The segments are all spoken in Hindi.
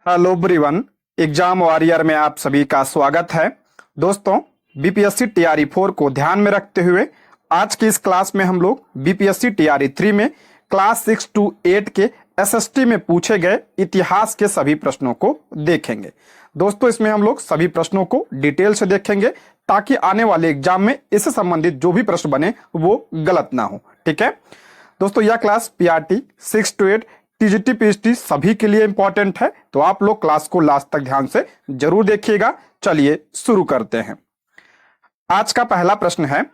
हेलो एवरीवन, एग्जाम वॉरियर में आप सभी का स्वागत है। दोस्तों, बीपीएससी टीआरई 4 को ध्यान में रखते हुए आज की इस क्लास में हम लोग बीपीएससी टीआरई 3 में क्लास 6 to 8 के एसएसटी में पूछे गए इतिहास के सभी प्रश्नों को देखेंगे। दोस्तों, इसमें हम लोग सभी प्रश्नों को डिटेल से देखेंगे ताकि आने वाले एग्जाम में इससे संबंधित जो भी प्रश्न बने वो गलत ना हो। ठीक है दोस्तों, यह class PRT 6 to 8 TGT PHT सभी के लिए इंपॉर्टेंट है, तो आप लोग क्लास को लास्ट तक ध्यान से जरूर देखिएगा। चलिए शुरू करते हैं। आज का पहला प्रश्न है,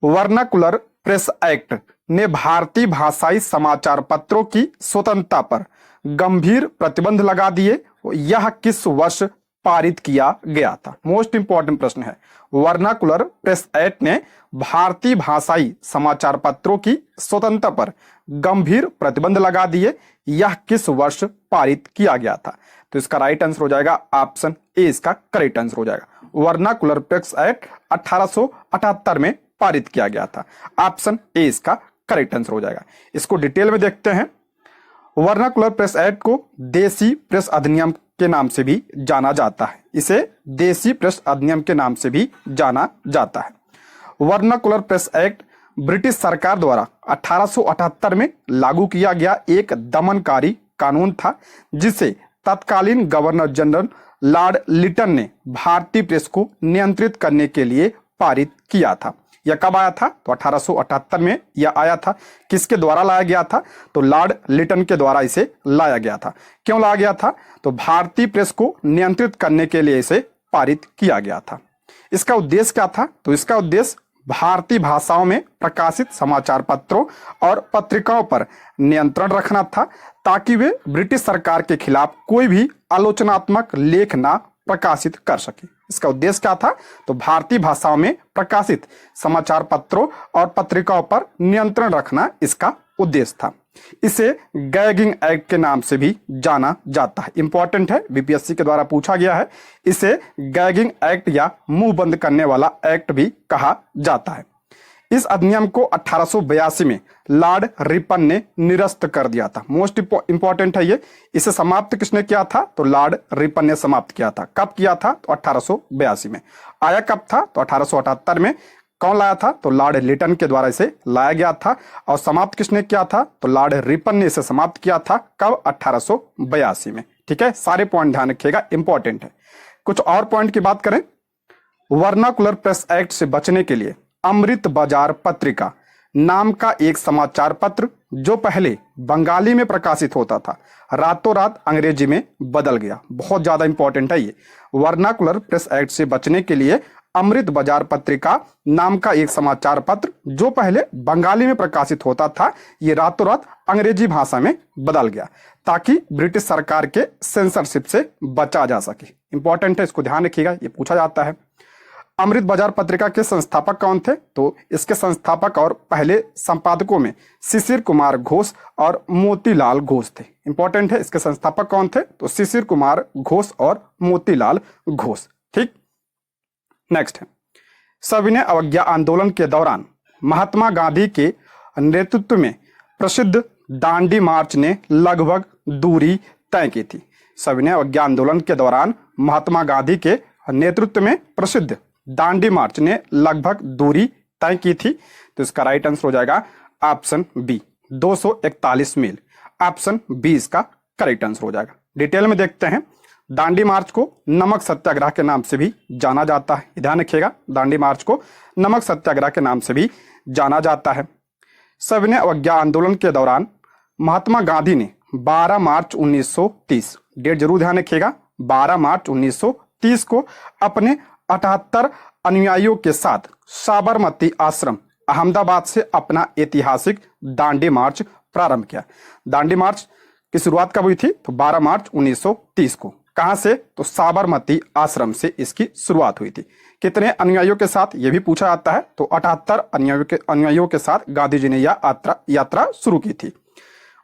वर्नाकुलर प्रेस एक्ट ने भारतीय भाषाई समाचार पत्रों की स्वतंत्रता पर गंभीर प्रतिबंध लगा दिए। यह किस वर्ष पारित किया गया था? मोस्ट इंपॉर्टेंट प्रश्न है। वर्नाकुलर प्रेस एक्ट ने भारतीय भाषाई समाचार पत्रों की स्वतंत्रता पर गंभीर प्रतिबंध लगा दिए। यह किस वर्ष पारित किया गया था? तो इसका राइट आंसर हो जाएगा ऑप्शन ए, इसका करेक्ट आंसर हो जाएगा। वर्नाकुलर प्रेस एक्ट 1878 में पारित किया गया था। ऑप्शन ए इसका करेक्ट आंसर हो जाएगा। इसको डिटेल में देखते हैं। वर्नाकुलर प्रेस एक्ट को देसी प्रेस अधिनियम के नाम से भी जाना जाता है। इसे देसी प्रेस अधिनियम के नाम से भी जाना जाता है। वर्नाकुलर प्रेस एक्ट ब्रिटिश सरकार द्वारा 1878 में लागू किया गया एक दमनकारी कानून था, जिसे तत्कालीन गवर्नर जनरल लॉर्ड लिटन ने भारतीय प्रेस को नियंत्रित करने के लिए पारित किया था। यह कब आया था? तो 1878 में यह आया था। किसके द्वारा लाया गया था? तो लॉर्ड लिटन के द्वारा इसे लाया गया था। क्यों लाया गया था? तो भारतीय प्रेस को नियंत्रित करने के लिए इसे पारित किया गया था। इसका उद्देश्य क्या था? तो इसका उद्देश्य भारतीय भाषाओं में प्रकाशित समाचार पत्रों और पत्रिकाओं पर नियंत्रण रखना था, ताकि वे ब्रिटिश सरकार के खिलाफ कोई भी आलोचनात्मक लेख ना प्रकाशित कर सके। इसका उद्देश्य क्या था? तो भारतीय भाषाओं में प्रकाशित समाचार पत्रों और पत्रिकाओं पर नियंत्रण रखना इसका उद्देश्य था। इसे गैगिंग एक्ट के नाम से भी जाना जाता है। इंपॉर्टेंट है, बीपीएससी के द्वारा पूछा गया है। इसे गैगिंग एक्ट या मुंह बंद करने वाला एक्ट भी कहा जाता है। इस अधिनियम को 1882 में लॉर्ड रिपन ने निरस्त कर दिया था। मोस्ट इंपॉर्टेंट है ये। इसे समाप्त किसने किया था? तो लॉर्ड रिपन ने समाप्त किया था। कब किया था? तो 1882 में। आया कब था? तो 1878 में। कौन लाया था? तो लॉर्ड लिटन के द्वारा इसे लाया गया था। और समाप्त किसने किया था? तो लॉर्ड रिपन ने इसे समाप्त किया था। कब? 1882 में। ठीक है, सारे पॉइंट ध्यान रखिएगा, इंपॉर्टेंट है। कुछ और पॉइंट की बात करें। वर्नाकुलर प्रेस एक्ट से बचने के लिए अमृत बाजार पत्रिका नाम का एक समाचार पत्र, जो पहले बंगाली में प्रकाशित होता था, रातों रात अंग्रेजी में बदल गया। बहुत ज्यादा इंपॉर्टेंट है ये। वर्नाकुलर प्रेस एक्ट से बचने के लिए अमृत बाजार पत्रिका नाम का एक समाचार पत्र, जो पहले बंगाली में प्रकाशित होता था, ये रातों रात अंग्रेजी भाषा में बदल गया, ताकि ब्रिटिश सरकार के सेंसरशिप से बचा जा सके। इंपॉर्टेंट है, इसको ध्यान रखिएगा, ये पूछा जाता है। अमृत बाजार पत्रिका के संस्थापक कौन थे? तो इसके संस्थापक और पहले संपादकों में शिशिर कुमार घोष और मोतीलाल घोष थे। इंपॉर्टेंट है, इसके संस्थापक कौन थे? तो शिशिर कुमार घोष और मोतीलाल घोष। ठीक, नेक्स्ट है, सविनय अवज्ञा आंदोलन के दौरान महात्मा गांधी के नेतृत्व में प्रसिद्ध दांडी मार्च ने लगभग दूरी तय की थी। सविनय अवज्ञा आंदोलन के दौरान महात्मा गांधी के नेतृत्व में प्रसिद्ध दांडी मार्च ने लगभग दूरी तय की थी। तो इसका राइट आंसर हो जाएगा ऑप्शन बी, 241 मील। ऑप्शन बी इसका करेक्ट आंसर हो जाएगा। डिटेल में देखते हैं। दांडी मार्च को नमक सत्याग्रह के नाम से भी जाना जाता है। ध्यान रखिएगा, दांडी मार्च को नमक सत्याग्रह के नाम से भी जाना जाता है। सविनय अवज्ञा आंदोलन के दौरान महात्मा गांधी ने 12 मार्च 1930, डेट जरूर ध्यान रखिएगा, 12 मार्च 1930 को अपने 78 अनुयायियों के साथ साबरमती आश्रम अहमदाबाद से अपना ऐतिहासिक दांडी मार्च प्रारंभ किया। दांडी मार्च की शुरुआत कब हुई थी? तो 12 मार्च 1930 को। कहां से? तो साबरमती आश्रम से इसकी शुरुआत हुई थी। कितने अनुयायियों के साथ? यह भी पूछा जाता है। तो 78 अनुयायियों के साथ गांधी जी ने यह यात्रा शुरू की थी।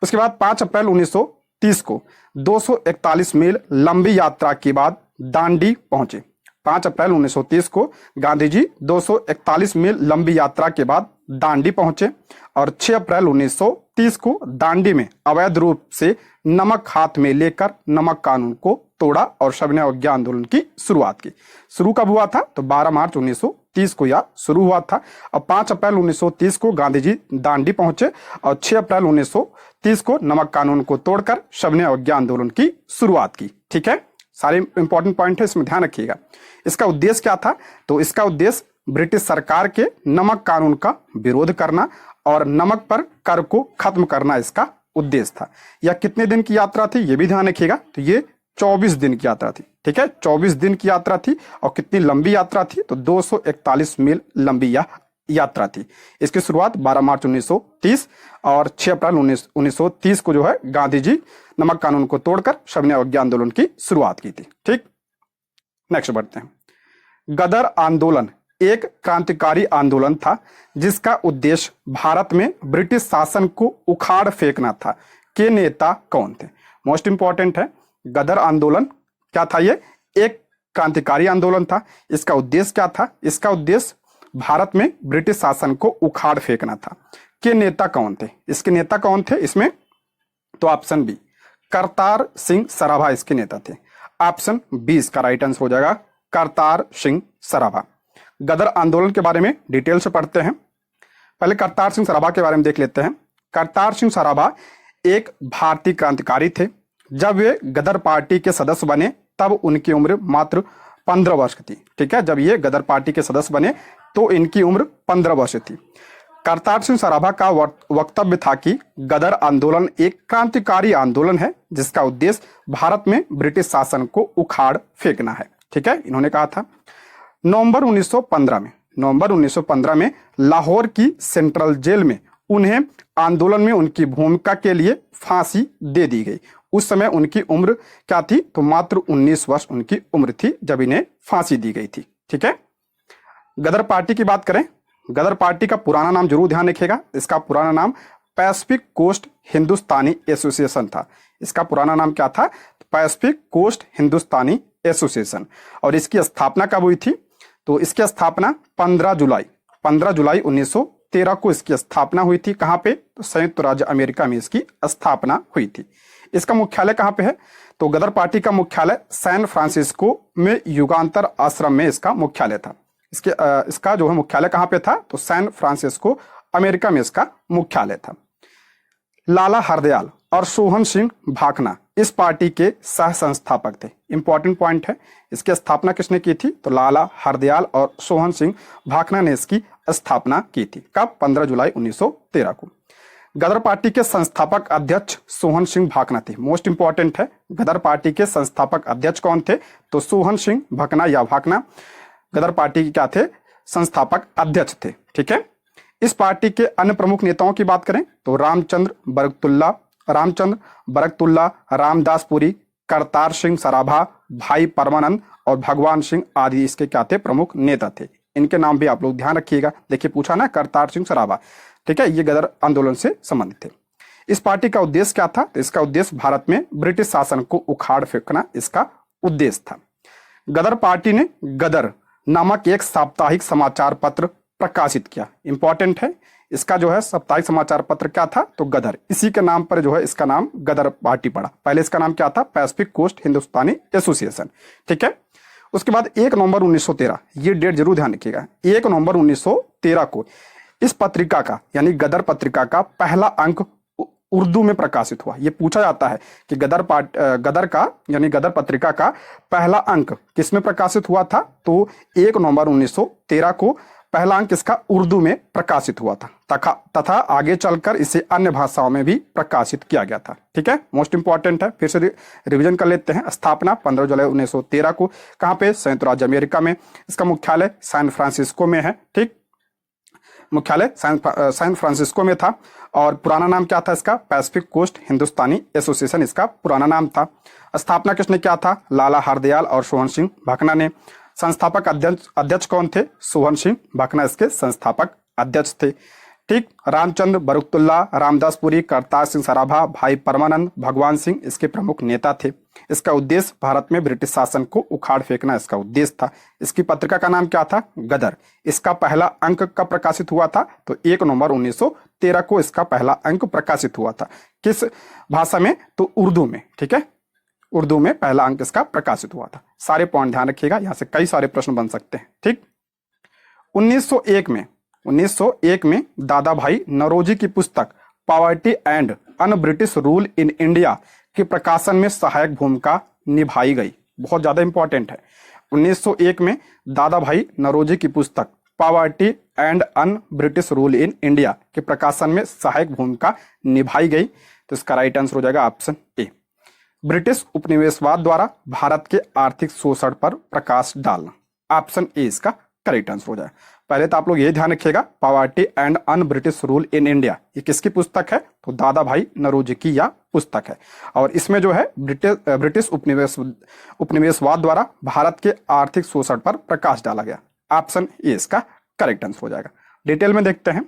उसके बाद 5 अप्रैल 1930 को 241 मील लंबी यात्रा के बाद दांडी पहुंचे। 5 अप्रैल 1930 को गांधी जी 241 मील लंबी यात्रा के बाद दांडी पहुंचे और 6 अप्रैल 1930 को दांडी में अवैध रूप से नमक हाथ में लेकर नमक कानून को तोड़ा और सविनय अवज्ञा आंदोलन की शुरुआत की। शुरू कब हुआ था? तो 12 मार्च 1930 को यह शुरू हुआ था और 5 अप्रैल 1930 को गांधी जी दांडी पहुंचे और 6 अप्रैल 1930 को नमक कानून को तोड़कर सविनय अवज्ञा आंदोलन की शुरुआत की। ठीक है, सारे इंपॉर्टेंट पॉइंट है, इसमें ध्यान रखिएगा। इसका उद्देश्य क्या था? तो इसका उद्देश्य ब्रिटिश सरकार के नमक कानून का विरोध करना और नमक पर कर को खत्म करना इसका उद्देश्य था। यह कितने दिन की यात्रा थी ये भी ध्यान रखिएगा। तो ये 24 दिन की यात्रा थी। ठीक है, 24 दिन की यात्रा थी और कितनी लंबी यात्रा थी? तो 241 मील लंबी यह यात्रा थी। इसकी शुरुआत 12 मार्च 1930 और 6 अप्रैल 1930 को जो है गांधी जी नमक कानून को तोड़कर सविनय अवज्ञा आंदोलन की शुरुआत की थी। ठीक, नेक्स्ट बढ़ते हैं। गदर आंदोलन एक क्रांतिकारी आंदोलन था जिसका उद्देश्य भारत में ब्रिटिश शासन को उखाड़ फेंकना था। के नेता कौन थे? मोस्ट इंपॉर्टेंट है, गदर आंदोलन क्या था? ये एक क्रांतिकारी आंदोलन था। इसका उद्देश्य क्या था? इसका उद्देश्य भारत में ब्रिटिश शासन को उखाड़ फेंकना था। के नेता कौन थे? इसके नेता कौन थे इसमें? तो ऑप्शन बी, करतार सिंह सराभा इसके नेता थे। ऑप्शन बी इसका राइट आंसर हो जाएगा, करतार सिंह सराभा। गदर आंदोलन के बारे में डिटेल से पढ़ते हैं। पहले करतार सिंह सराभा के बारे में देख लेते हैं। करतार सिंह सराभा एक भारतीय क्रांतिकारी थे। जब वे गदर पार्टी के सदस्य बने तब उनकी उम्र मात्र 15 वर्ष की थी। ठीक है, जब ये गदर पार्टी के सदस्य बने तो इनकी उम्र 15 वर्ष थी। करतार सिंह सराभा का वक्तव्य था कि गदर आंदोलन एक क्रांतिकारी आंदोलन है जिसका उद्देश्य भारत में ब्रिटिश शासन को उखाड़ फेंकना है। ठीक है, इन्होंने कहा था। नवंबर 1915 में लाहौर की सेंट्रल जेल में उन्हें आंदोलन में उनकी भूमिका के लिए फांसी दे दी गई। उस समय उनकी उम्र क्या थी? तो मात्र 19 वर्ष उनकी उम्र थी जब इन्हें फांसी दी गई थी। ठीक है, गदर पार्टी की बात करें, गदर पार्टी का पुराना नाम जरूर ध्यान रखिएगा। इसका पुराना नाम पैसिफिक कोस्ट हिंदुस्तानी एसोसिएशन था। इसका पुराना नाम क्या था? पैसिफिक कोस्ट हिंदुस्तानी एसोसिएशन। और इसकी स्थापना कब हुई थी? तो इसकी स्थापना 15 जुलाई 1913 को इसकी स्थापना हुई थी। कहां पे? तो संयुक्त राज्य अमेरिका में इसकी स्थापना हुई थी। इसका मुख्यालय कहां पे है? तो गदर पार्टी का मुख्यालय सैन फ्रांसिस्को में युगांतर आश्रम में इसका मुख्यालय था। इसका जो है मुख्यालय कहां पे था? तो सैन फ्रांसिस्को अमेरिका में इसका मुख्यालय था। लाला हरदयाल और सोहन सिंह भाखना इस पार्टी के सह संस्थापक थे। इंपॉर्टेंट पॉइंट है, इसकी स्थापना किसने की थी? तो लाला हरदयाल और सोहन सिंह भाखना ने इसकी स्थापना की थी। कब? 15 जुलाई 1913 को। गदर पार्टी के संस्थापक अध्यक्ष सोहन सिंह भाखना थे। मोस्ट इंपॉर्टेंट है, गदर पार्टी के संस्थापक अध्यक्ष कौन थे? तो सोहन सिंह भाखना या भाखना गदर पार्टी के क्या थे? संस्थापक अध्यक्ष थे। ठीक है, इस पार्टी के अन्य प्रमुख नेताओं की बात करें तो रामचंद्र बरकतुल्ला, रामदास पुरी, करतार सिंह सराभा, भाई परमानंद और भगवान सिंह आदि इसके क्या थे? प्रमुख नेता थे। इनके नाम भी आप लोग ध्यान रखिएगा। देखिए पूछा ना, करतार सिंह सराभा। ठीक है, ये गदर आंदोलन से संबंधित थे। इस पार्टी का उद्देश्य क्या था? तो इसका उद्देश्य भारत में ब्रिटिश शासन को उखाड़ फेंकना इसका उद्देश्य था। गदर पार्टी ने गदर नामक एक साप्ताहिक समाचार पत्र प्रकाशित किया। इंपॉर्टेंट है, इसका जो है साप्ताहिक समाचार पत्र क्या था? तो गदर। इसी के नाम पर जो है इसका नाम गदर पार्टी पड़ा। पहले इसका नाम क्या था? पैसिफिक कोस्ट हिंदुस्तानी एसोसिएशन। ठीक है, उसके बाद 1 नवंबर 1913, ये डेट जरूर ध्यान रखिएगा। 1 नवंबर 1913 को इस पत्रिका का यानी गदर पत्रिका का पहला अंक उर्दू में प्रकाशित हुआ। यह पूछा जाता है कि गदर पत्रिका का पहला अंक किस में प्रकाशित हुआ था? तो 1 नवंबर 1913 को पहला अंक इसका उर्दू में प्रकाशित हुआ था तथा आगे चलकर इसे अन्य भाषाओं में भी प्रकाशित किया गया था। ठीक है, मोस्ट इंपॉर्टेंट है, फिर से रिवीजन कर लेते हैं। स्थापना 15 जुलाई 1913 को। कहां पे? संयुक्त राज्य अमेरिका में। इसका मुख्यालय सैन फ्रांसिस्को में है। ठीक, मुख्यालय सैन फ्रांसिस्को में था। और पुराना नाम क्या था इसका? पैसिफिक कोस्ट हिंदुस्तानी एसोसिएशन इसका पुराना नाम था। स्थापना किसने किया था? लाला हरदयाल और सोहन सिंह भाखना ने। संस्थापक अध्यक्ष कौन थे? सोहन सिंह भाखना इसके संस्थापक अध्यक्ष थे। ठीक, रामचंद्र, बरुकतुल्ला, रामदासपुरी, करतार सिंह सराभा, भाई परमानंद, भगवान सिंह इसके प्रमुख नेता थे। इसका उद्देश्य भारत में ब्रिटिश शासन को उखाड़ फेंकना इसका उद्देश्य था। इसकी पत्रिका का नाम क्या था? गदर। इसका पहला अंक कब प्रकाशित हुआ था? तो 1 नवंबर 1913 को इसका पहला अंक प्रकाशित हुआ था। किस भाषा में? तो उर्दू में। ठीक है, उर्दू में पहला अंक इसका प्रकाशित हुआ था। सारे पॉइंट ध्यान रखिएगा, यहां से कई सारे प्रश्न बन सकते हैं। ठीक, 1901 में दादा भाई नौरोजी की पुस्तक poverty and un British rule in India के प्रकाशन में सहायक भूमिका निभाई गई। बहुत ज्यादा इंपॉर्टेंट है। 1901 में दादा भाई नौरोजी की पुस्तक poverty and un British rule in India के प्रकाशन में सहायक भूमिका निभाई गई। तो इसका राइट आंसर हो जाएगा ऑप्शन ए। ब्रिटिश उपनिवेशवाद द्वारा भारत के आर्थिक शोषण पर प्रकाश डालना, ऑप्शन ए इसका करेक्ट आंसर हो जाएगा। पहले तो आप लोग ये ध्यान रखिएगा, poverty and un British rule in India ये किसकी पुस्तक है? तो दादा भाई नौरोजी की यह पुस्तक है। और इसमें जो है ब्रिटिश उपनिवेशवाद द्वारा भारत के आर्थिक शोषण पर प्रकाश डाला गया, ऑप्शन ए इसका करेक्ट आंसर हो जाएगा। डिटेल में देखते हैं।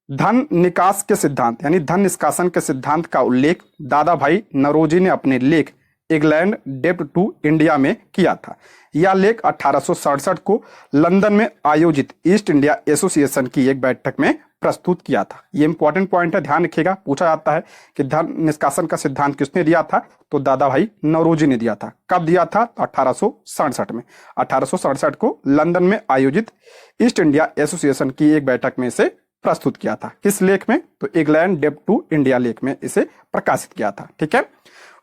धन निकास के सिद्धांत यानी धन निष्कासन के सिद्धांत का उल्लेख दादा भाई नौरोजी ने अपने लेख इंग्लैंड डेब्ट टू इंडिया में किया था। यह लेख 1867 को लंदन में आयोजित ईस्ट इंडिया एसोसिएशन की एक बैठक में प्रस्तुत किया था। ये इंपॉर्टेंट पॉइंट है, ध्यान रखिएगा। पूछा जाता है कि धन निष्कासन का सिद्धांत किसने दिया था? तो दादा भाई नौरोजी ने दिया था। कब दिया था? तो 1867 में। 1867 को लंदन में आयोजित ईस्ट इंडिया एसोसिएशन की एक बैठक में इसे प्रस्तुत किया था। किस लेख में? तो इंग्लैंड डेब्ट टू इंडिया लेख में इसे प्रकाशित किया था। ठीक है,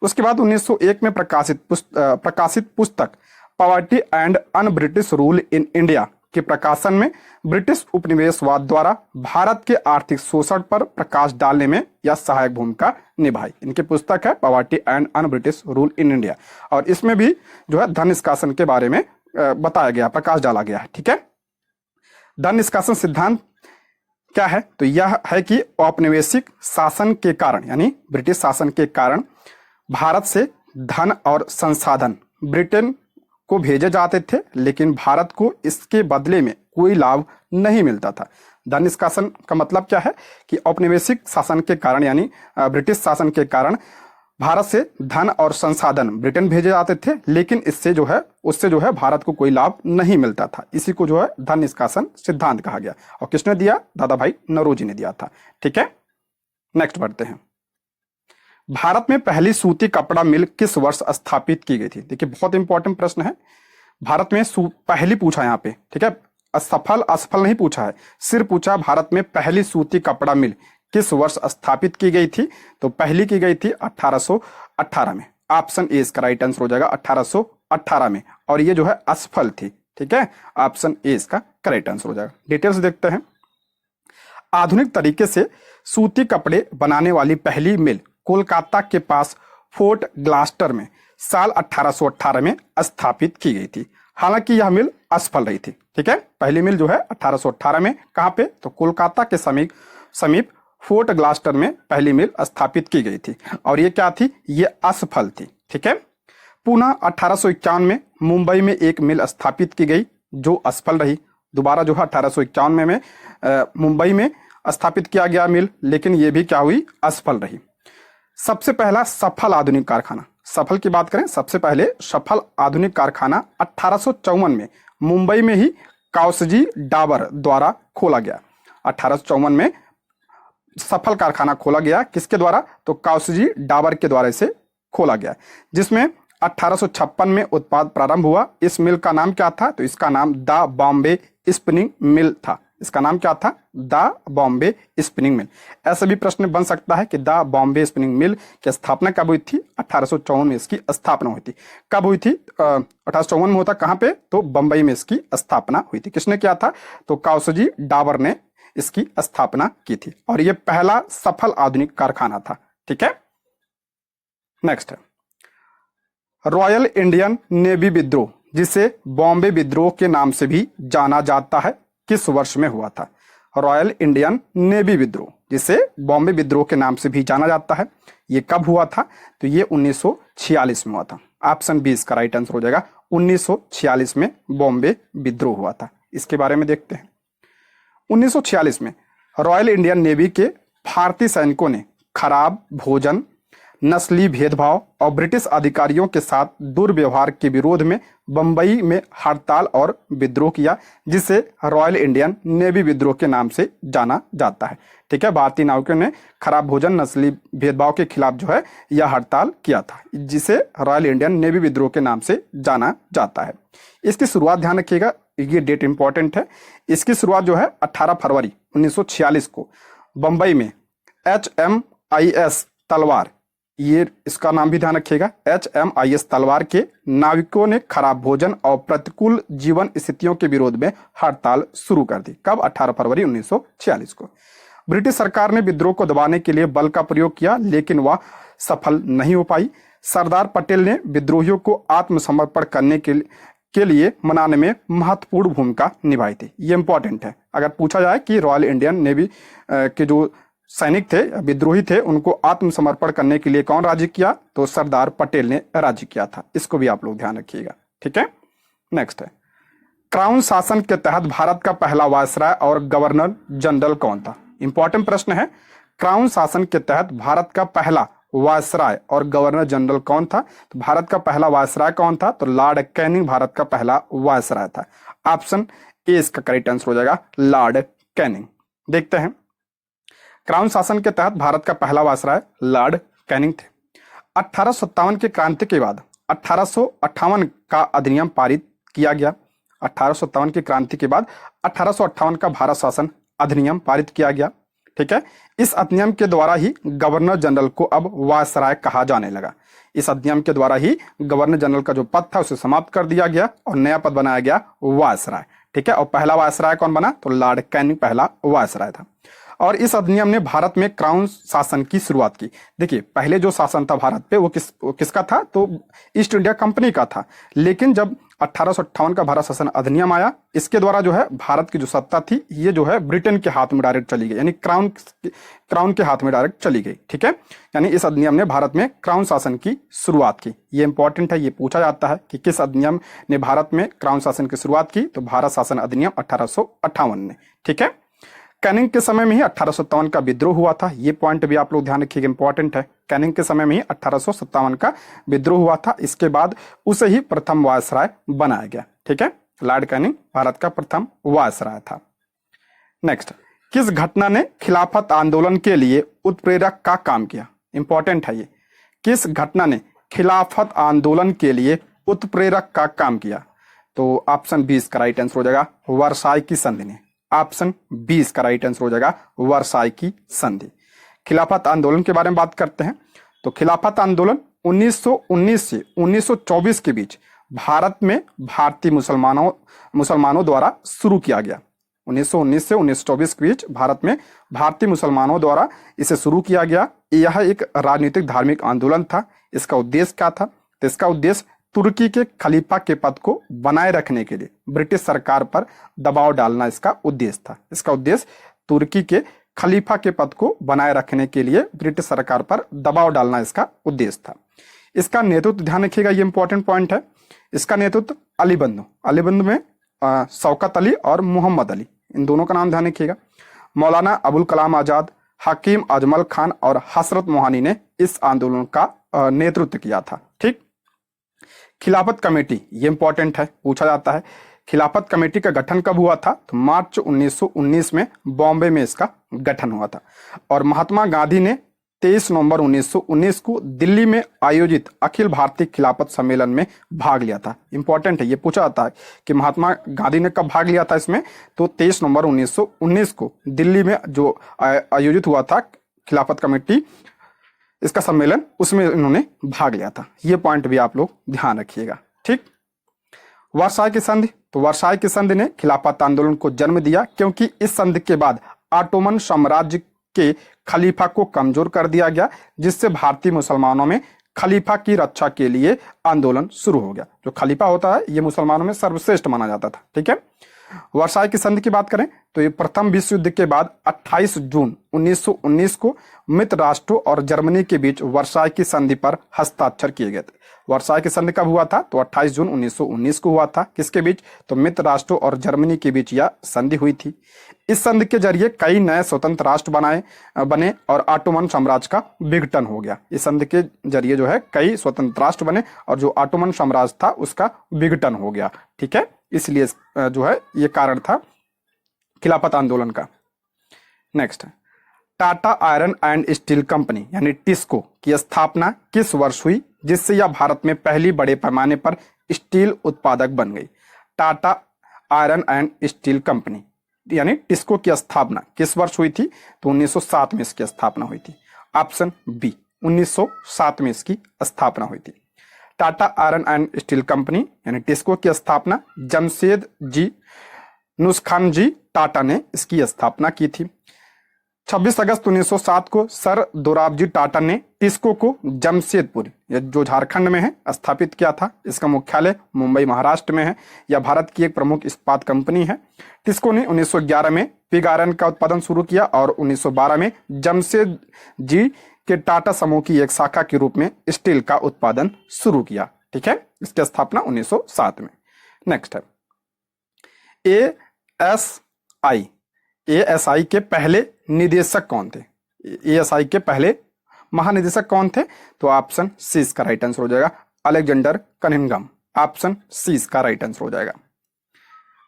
उसके बाद 1901 में प्रकाशित पुस्तक poverty and un British rule in India के प्रकाशन में ब्रिटिश उपनिवेशवाद द्वारा भारत के आर्थिक शोषण पर प्रकाश डालने में यह सहायक भूमिका निभाई। इनकी पुस्तक है poverty and un British rule in India, और इसमें भी जो है धन निष्कासन के बारे में बताया गया, प्रकाश डाला गया है। ठीक है, धन निष्कासन सिद्धांत क्या है? तो यह है कि औपनिवेशिक शासन के कारण यानी ब्रिटिश शासन के कारण भारत से धन और संसाधन ब्रिटेन को भेजे जाते थे, लेकिन भारत को इसके बदले में कोई लाभ नहीं मिलता था। धन निष्कासन का मतलब क्या है कि औपनिवेशिक शासन के कारण यानी ब्रिटिश शासन के कारण भारत से धन और संसाधन ब्रिटेन भेजे जाते थे, लेकिन उससे जो है भारत को कोई लाभ नहीं मिलता था। इसी को जो है धन निष्कासन सिद्धांत कहा गया। और किसने दिया? दादा भाई नौरोजी ने दिया था। ठीक है, नेक्स्ट बढ़ते हैं। भारत में पहली सूती कपड़ा मिल किस वर्ष स्थापित की गई थी? देखिए, बहुत इंपॉर्टेंट प्रश्न है। भारत में पहली पूछा यहाँ पे। ठीक है, असफल नहीं पूछा है, सिर्फ पूछा भारत में पहली सूती कपड़ा मिल किस वर्ष स्थापित की गई थी? तो पहली की गई थी 1818 में। ऑप्शन ए इसका राइट आंसर हो जाएगा, 1818 में। और ये जो है असफल थी। ठीक है, ऑप्शन ए इसका करेक्ट आंसर हो जाएगा। डिटेल्स देखते हैं। आधुनिक तरीके से सूती कपड़े बनाने वाली पहली मिल कोलकाता के पास फोर्ट ग्लास्टर में साल 1818 में स्थापित की गई थी। हालांकि यह मिल असफल रही थी। ठीक है, पहली मिल जो है 1818 में कहां पे? तो कोलकाता के समीप फोर्ट ग्लास्टर में पहली मिल स्थापित की गई थी, और ये क्या थी? ये असफल थी। ठीक है, पुनः 1851 में मुंबई में एक मिल स्थापित की गई जो असफल रही। दोबारा जो है 1851 में मुंबई में स्थापित किया गया मिल, लेकिन ये भी क्या हुई? असफल रही। सबसे पहला सफल आधुनिक कारखाना, सफल की बात करें, सबसे पहले सफल आधुनिक कारखाना 1854 में मुंबई में ही काउसजी डाबर द्वारा खोला गया। 1854 में सफल कारखाना खोला गया, किसके द्वारा? तो काउसजी डाबर के द्वारा इसे खोला गया, जिसमें 1856 में उत्पाद प्रारंभ हुआ। इस मिल का नाम क्या था? तो इसका नाम द बॉम्बे स्पिनिंग मिल था। इसका नाम क्या था? The Bombay spinning mill. ऐसा भी प्रश्न बन सकता है कि द बॉम्बे स्पिनिंग मिल की स्थापना कब हुई थी? 1854 में इसकी स्थापना हुई थी। कब हुई थी? 1854 में होता, कहां पे? तो बंबई में इसकी स्थापना हुई थी। किसने किया था? तो काउसजी डाबर ने इसकी स्थापना की थी, और यह पहला सफल आधुनिक कारखाना था। ठीक है, नेक्स्ट है रॉयल इंडियन नेवी विद्रोह, जिसे बॉम्बे विद्रोह के नाम से भी जाना जाता है, किस वर्ष में हुआ था? रॉयल इंडियन नेवी विद्रोह, जिसे बॉम्बे विद्रोह के नाम से भी जाना जाता है, ये कब हुआ था? तो ये 1946 में हुआ था। ऑप्शन बी इसका राइट आंसर हो जाएगा, 1946 में बॉम्बे विद्रोह हुआ था। इसके बारे में देखते हैं। 1946 में रॉयल इंडियन नेवी के भारतीय सैनिकों ने खराब भोजन, नस्ली भेदभाव और ब्रिटिश अधिकारियों के साथ दुर्व्यवहार के विरोध में बंबई में हड़ताल और विद्रोह किया, जिसे रॉयल इंडियन नेवी विद्रोह के नाम से जाना जाता है। ठीक है, भारतीय नाविकों ने खराब भोजन, नस्ली भेदभाव के खिलाफ जो है यह हड़ताल किया था, जिसे रॉयल इंडियन नेवी विद्रोह के नाम से जाना जाता है। इसकी शुरुआत ध्यान रखिएगा, ये डेट इंपॉर्टेंट है। इसकी शुरुआत जो है 18 फरवरी 1946 को बंबई में HMIS तलवार, ये इसका नाम भी ध्यान रखिएगा, HMIS तलवार के नाविकों ने खराब भोजन और प्रतिकूल जीवन स्थितियों के विरोध में हड़ताल शुरू कर दी। कब? 18 फरवरी 1946 को। ब्रिटिश सरकार ने विद्रोह को दबाने के लिए बल का प्रयोग किया, लेकिन वह सफल नहीं हो पाई। सरदार पटेल ने विद्रोहियों को आत्मसमर्पण करने के लिए मनाने में महत्वपूर्ण भूमिका निभाई थी। ये इंपॉर्टेंट है। अगर पूछा जाए कि रॉयल इंडियन नेवी के जो सैनिक थे, विद्रोही थे, उनको आत्मसमर्पण करने के लिए कौन राजी किया, तो सरदार पटेल ने राजी किया था। इसको भी आप लोग ध्यान रखिएगा। ठीक है, नेक्स्ट है, क्राउन शासन के तहत भारत का पहला वायसराय और गवर्नर जनरल कौन था? इंपॉर्टेंट प्रश्न है। क्राउन शासन के तहत भारत का पहला वायसराय और गवर्नर जनरल कौन था? तो भारत का पहला वायसराय कौन था? तो लॉर्ड कैनिंग भारत का पहला वायसराय था। ऑप्शन ए इसका करेक्ट आंसर हो जाएगा, लॉर्ड कैनिंग। देखते हैं, क्राउन शासन के तहत भारत का पहला वायसराय लॉर्ड कैनिंग थे। 1857 की क्रांति के बाद 1858 का अधिनियम पारित किया गया। 1857 की क्रांति के बाद 1858 का भारत शासन अधिनियम पारित किया गया। ठीक है, इस अधिनियम के द्वारा ही गवर्नर जनरल को अब वायसराय कहा जाने लगा। इस अधिनियम के द्वारा ही गवर्नर जनरल का जो पद था उसे समाप्त कर दिया गया और नया पद बनाया गया वायसराय। ठीक है, और पहला वायसराय कौन बना? तो लॉर्ड कैनिंग पहला वायसराय था। और इस अधिनियम ने भारत में क्राउन शासन की शुरुआत की। देखिए, पहले जो शासन था भारत पे वो किसका था? तो ईस्ट इंडिया कंपनी का था। लेकिन जब 1858 का भारत शासन अधिनियम आया, इसके द्वारा जो है भारत की जो सत्ता थी ये जो है ब्रिटेन के हाथ में डायरेक्ट चली गई, यानी क्राउन के हाथ में डायरेक्ट चली गई। ठीक है, यानी इस अधिनियम ने भारत में क्राउन शासन की शुरुआत की। ये इंपॉर्टेंट है, ये पूछा जाता है कि किस अधिनियम ने भारत में क्राउन शासन की शुरुआत की? तो भारत शासन अधिनियम 1858 ने। ठीक है, कैनिंग के समय में ही 1857 का विद्रोह हुआ था। ये पॉइंट भी आप लोग ध्यान रखिएगा, इंपॉर्टेंट है। कैनिंग के समय में ही 1857 का विद्रोह हुआ था। इसके बाद उसे ही प्रथम वायसराय बनाया गया। ठीक है, लॉर्ड कैनिंग भारत का प्रथम वायसराय था। नेक्स्ट, किस घटना ने खिलाफत आंदोलन के लिए उत्प्रेरक का काम किया? इंपॉर्टेंट है ये। किस घटना ने खिलाफत आंदोलन के लिए उत्प्रेरक का काम किया? तो ऑप्शन 20 का राइट आंसर हो जाएगा, वर्साई की संधि ने। ऑप्शन 20 का राइट आंसर हो जाएगा, वर्साई की संधि। खिलाफत आंदोलन के बारे में बात करते हैं तो खिलाफत आंदोलन 1919 से 1924 के बीच भारत में भारतीय मुसलमानों द्वारा शुरू किया गया। 1919 से 1924 के बीच भारत में भारतीय मुसलमानों द्वारा इसे शुरू किया गया। यह एक राजनीतिक धार्मिक आंदोलन था। इसका उद्देश्य क्या था? तो इसका उद्देश्य तुर्की के खलीफा के पद को बनाए रखने के लिए ब्रिटिश सरकार पर दबाव डालना इसका उद्देश्य था। इसका उद्देश्य तुर्की के खलीफा के पद को बनाए रखने के लिए ब्रिटिश सरकार पर दबाव डालना इसका उद्देश्य था। इसका नेतृत्व ध्यान रखिएगा, ये इंपॉर्टेंट पॉइंट है। इसका नेतृत्व अली बंधु में शौकत अली और मोहम्मद अली, इन दोनों का नाम ध्यान रखिएगा। मौलाना अबुल कलाम आजाद, हकीम अजमल खान और हसरत मोहानी ने इस आंदोलन का नेतृत्व किया था। ठीक, खिलाफत कमेटी, ये इंपॉर्टेंट है, पूछा जाता है। खिलाफत कमेटी का गठन कब हुआ था? तो मार्च 1919 में बॉम्बे में इसका गठन हुआ था। और महात्मा गांधी ने 23 नवंबर 1919 को दिल्ली में आयोजित अखिल भारतीय खिलाफत सम्मेलन में भाग लिया था। इंपॉर्टेंट है, ये पूछा जाता है कि महात्मा गांधी ने कब भाग लिया था इसमें? तो 23 नवंबर 1919 को दिल्ली में जो आयोजित हुआ था खिलाफत कमेटी इसका सम्मेलन, उसमें इन्होंने भाग लिया था। ये पॉइंट भी आप लोग ध्यान रखिएगा। ठीक, वर्साई की संधि, तो वर्साई की संधि ने खिलाफत आंदोलन को जन्म दिया, क्योंकि इस संधि के बाद ऑटोमन साम्राज्य के खलीफा को कमजोर कर दिया गया, जिससे भारतीय मुसलमानों में खलीफा की रक्षा के लिए आंदोलन शुरू हो गया। जो खलीफा होता है ये मुसलमानों में सर्वश्रेष्ठ माना जाता था। ठीक है, वर्साई की संधि की बात करें तो ये प्रथम विश्व युद्ध के बाद 28 जून 1919 को मित्र राष्ट्रों और जर्मनी के बीच वर्साई की संधि पर हस्ताक्षर किए गए थे। वर्साई की संधि कब हुआ था? तो 28 जून 1919 को हुआ था। किसके बीच? तो मित्र राष्ट्रों और जर्मनी के बीच यह संधि हुई थी। इस संधि के जरिए कई नए स्वतंत्र राष्ट्र बने और ऑटोमन साम्राज्य का विघटन हो गया। इस संधि के जरिए जो है कई स्वतंत्र राष्ट्र बने और जो ऑटोमन साम्राज्य था उसका विघटन हो गया। ठीक है, इसलिए जो है ये कारण था खिलाफत आंदोलन का। नेक्स्ट है, Tata iron and steel company यानी टिस्को की स्थापना किस वर्ष हुई जिससे यह भारत में पहली बड़े पैमाने पर स्टील उत्पादक बन गई? Tata iron and steel company यानी टिस्को की स्थापना किस वर्ष हुई थी? तो 1907 में इसकी स्थापना हुई थी। ऑप्शन बी, 1907 में इसकी स्थापना हुई थी। Tata iron and steel company यानी टिस्को की स्थापना जमशेद जी नुस्खान जी टाटा ने इसकी स्थापना की थी। 26 अगस्त 1907 को सर दोराबजी टाटा ने टिस्को को जमशेदपुर जो झारखंड में है स्थापित किया था। इसका मुख्यालय मुंबई महाराष्ट्र में है। यह भारत की एक प्रमुख इस्पात कंपनी है। टिस्को ने 1911 में पिग आयरन का उत्पादन शुरू किया और 1912 में जमशेद जी के टाटा समूह की एक शाखा के रूप में स्टील का उत्पादन शुरू किया। ठीक है, इसकी स्थापना 1907 में। नेक्स्ट है, एएसआई के पहले निदेशक कौन थे? एएसआई के पहले महानिदेशक कौन थे? तो ऑप्शन सी इसका राइट आंसर हो जाएगा, अलेक्जेंडर कनिंघम। ऑप्शन सी इसका राइट आंसर हो जाएगा।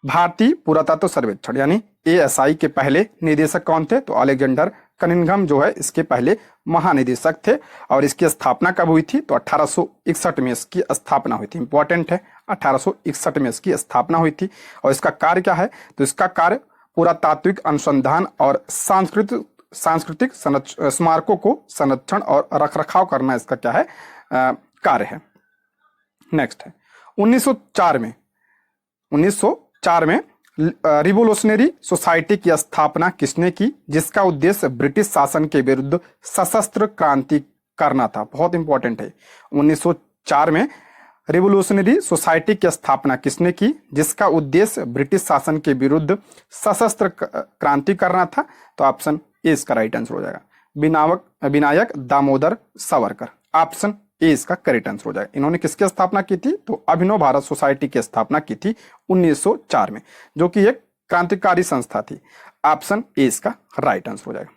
भारतीय पुरातत्व सर्वेक्षण यानी एएसआई के पहले निदेशक कौन थे? तो अलेक्जेंडर कनिंघम जो है इसके पहले महानिदेशक थे। और इसकी स्थापना कब हुई थी? तो 1861 में इसकी स्थापना हुई थी। इंपॉर्टेंट है, 1861 में इसकी स्थापना हुई थी। और इसका कार्य क्या है? तो इसका कार्य पुरातात्विक अनुसंधान और सांस्कृतिक स्मारकों को संरक्षण और रखरखाव करना इसका क्या है? कार्य है। नेक्स्ट है, 1904 में रिवोल्यूशनरी सोसाइटी की स्थापना किसने की जिसका उद्देश्य ब्रिटिश शासन के विरुद्ध सशस्त्र क्रांति करना था? बहुत इंपॉर्टेंट है। 1904 में रिवोल्यूशनरी सोसाइटी की स्थापना किसने की जिसका उद्देश्य ब्रिटिश शासन के विरुद्ध सशस्त्र क्रांति करना था? तो ऑप्शन ए इसका राइट आंसर हो जाएगा, विनायक दामोदर सावरकर। ऑप्शन ए इसका करेक्ट आंसर हो जाएगा। इन्होंने किसकी स्थापना की थी? तो अभिनव भारत सोसाइटी की स्थापना की थी 1904 में, जो कि एक क्रांतिकारी संस्था थी। ऑप्शन ए इसका राइट आंसर हो जाएगा।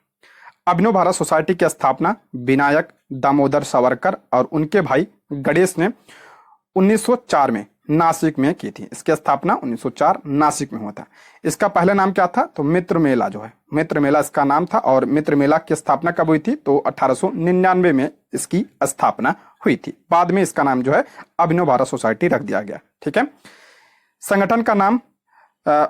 अभिनव भारत सोसाइटी की स्थापना विनायक दामोदर सावरकर और उनके भाई गणेश ने 1904 में नासिक में की थी। इसकी स्थापना 1904 नासिक में हुआ था। इसका पहला नाम क्या था? तो मित्र मेला जो है, मित्र मेला इसका नाम था। और मित्र मेला की स्थापना कब हुई थी? तो 1899 में इसकी स्थापना हुई थी। बाद में इसका नाम जो है अभिनव भारत सोसाइटी रख दिया गया। ठीक है, संगठन का नाम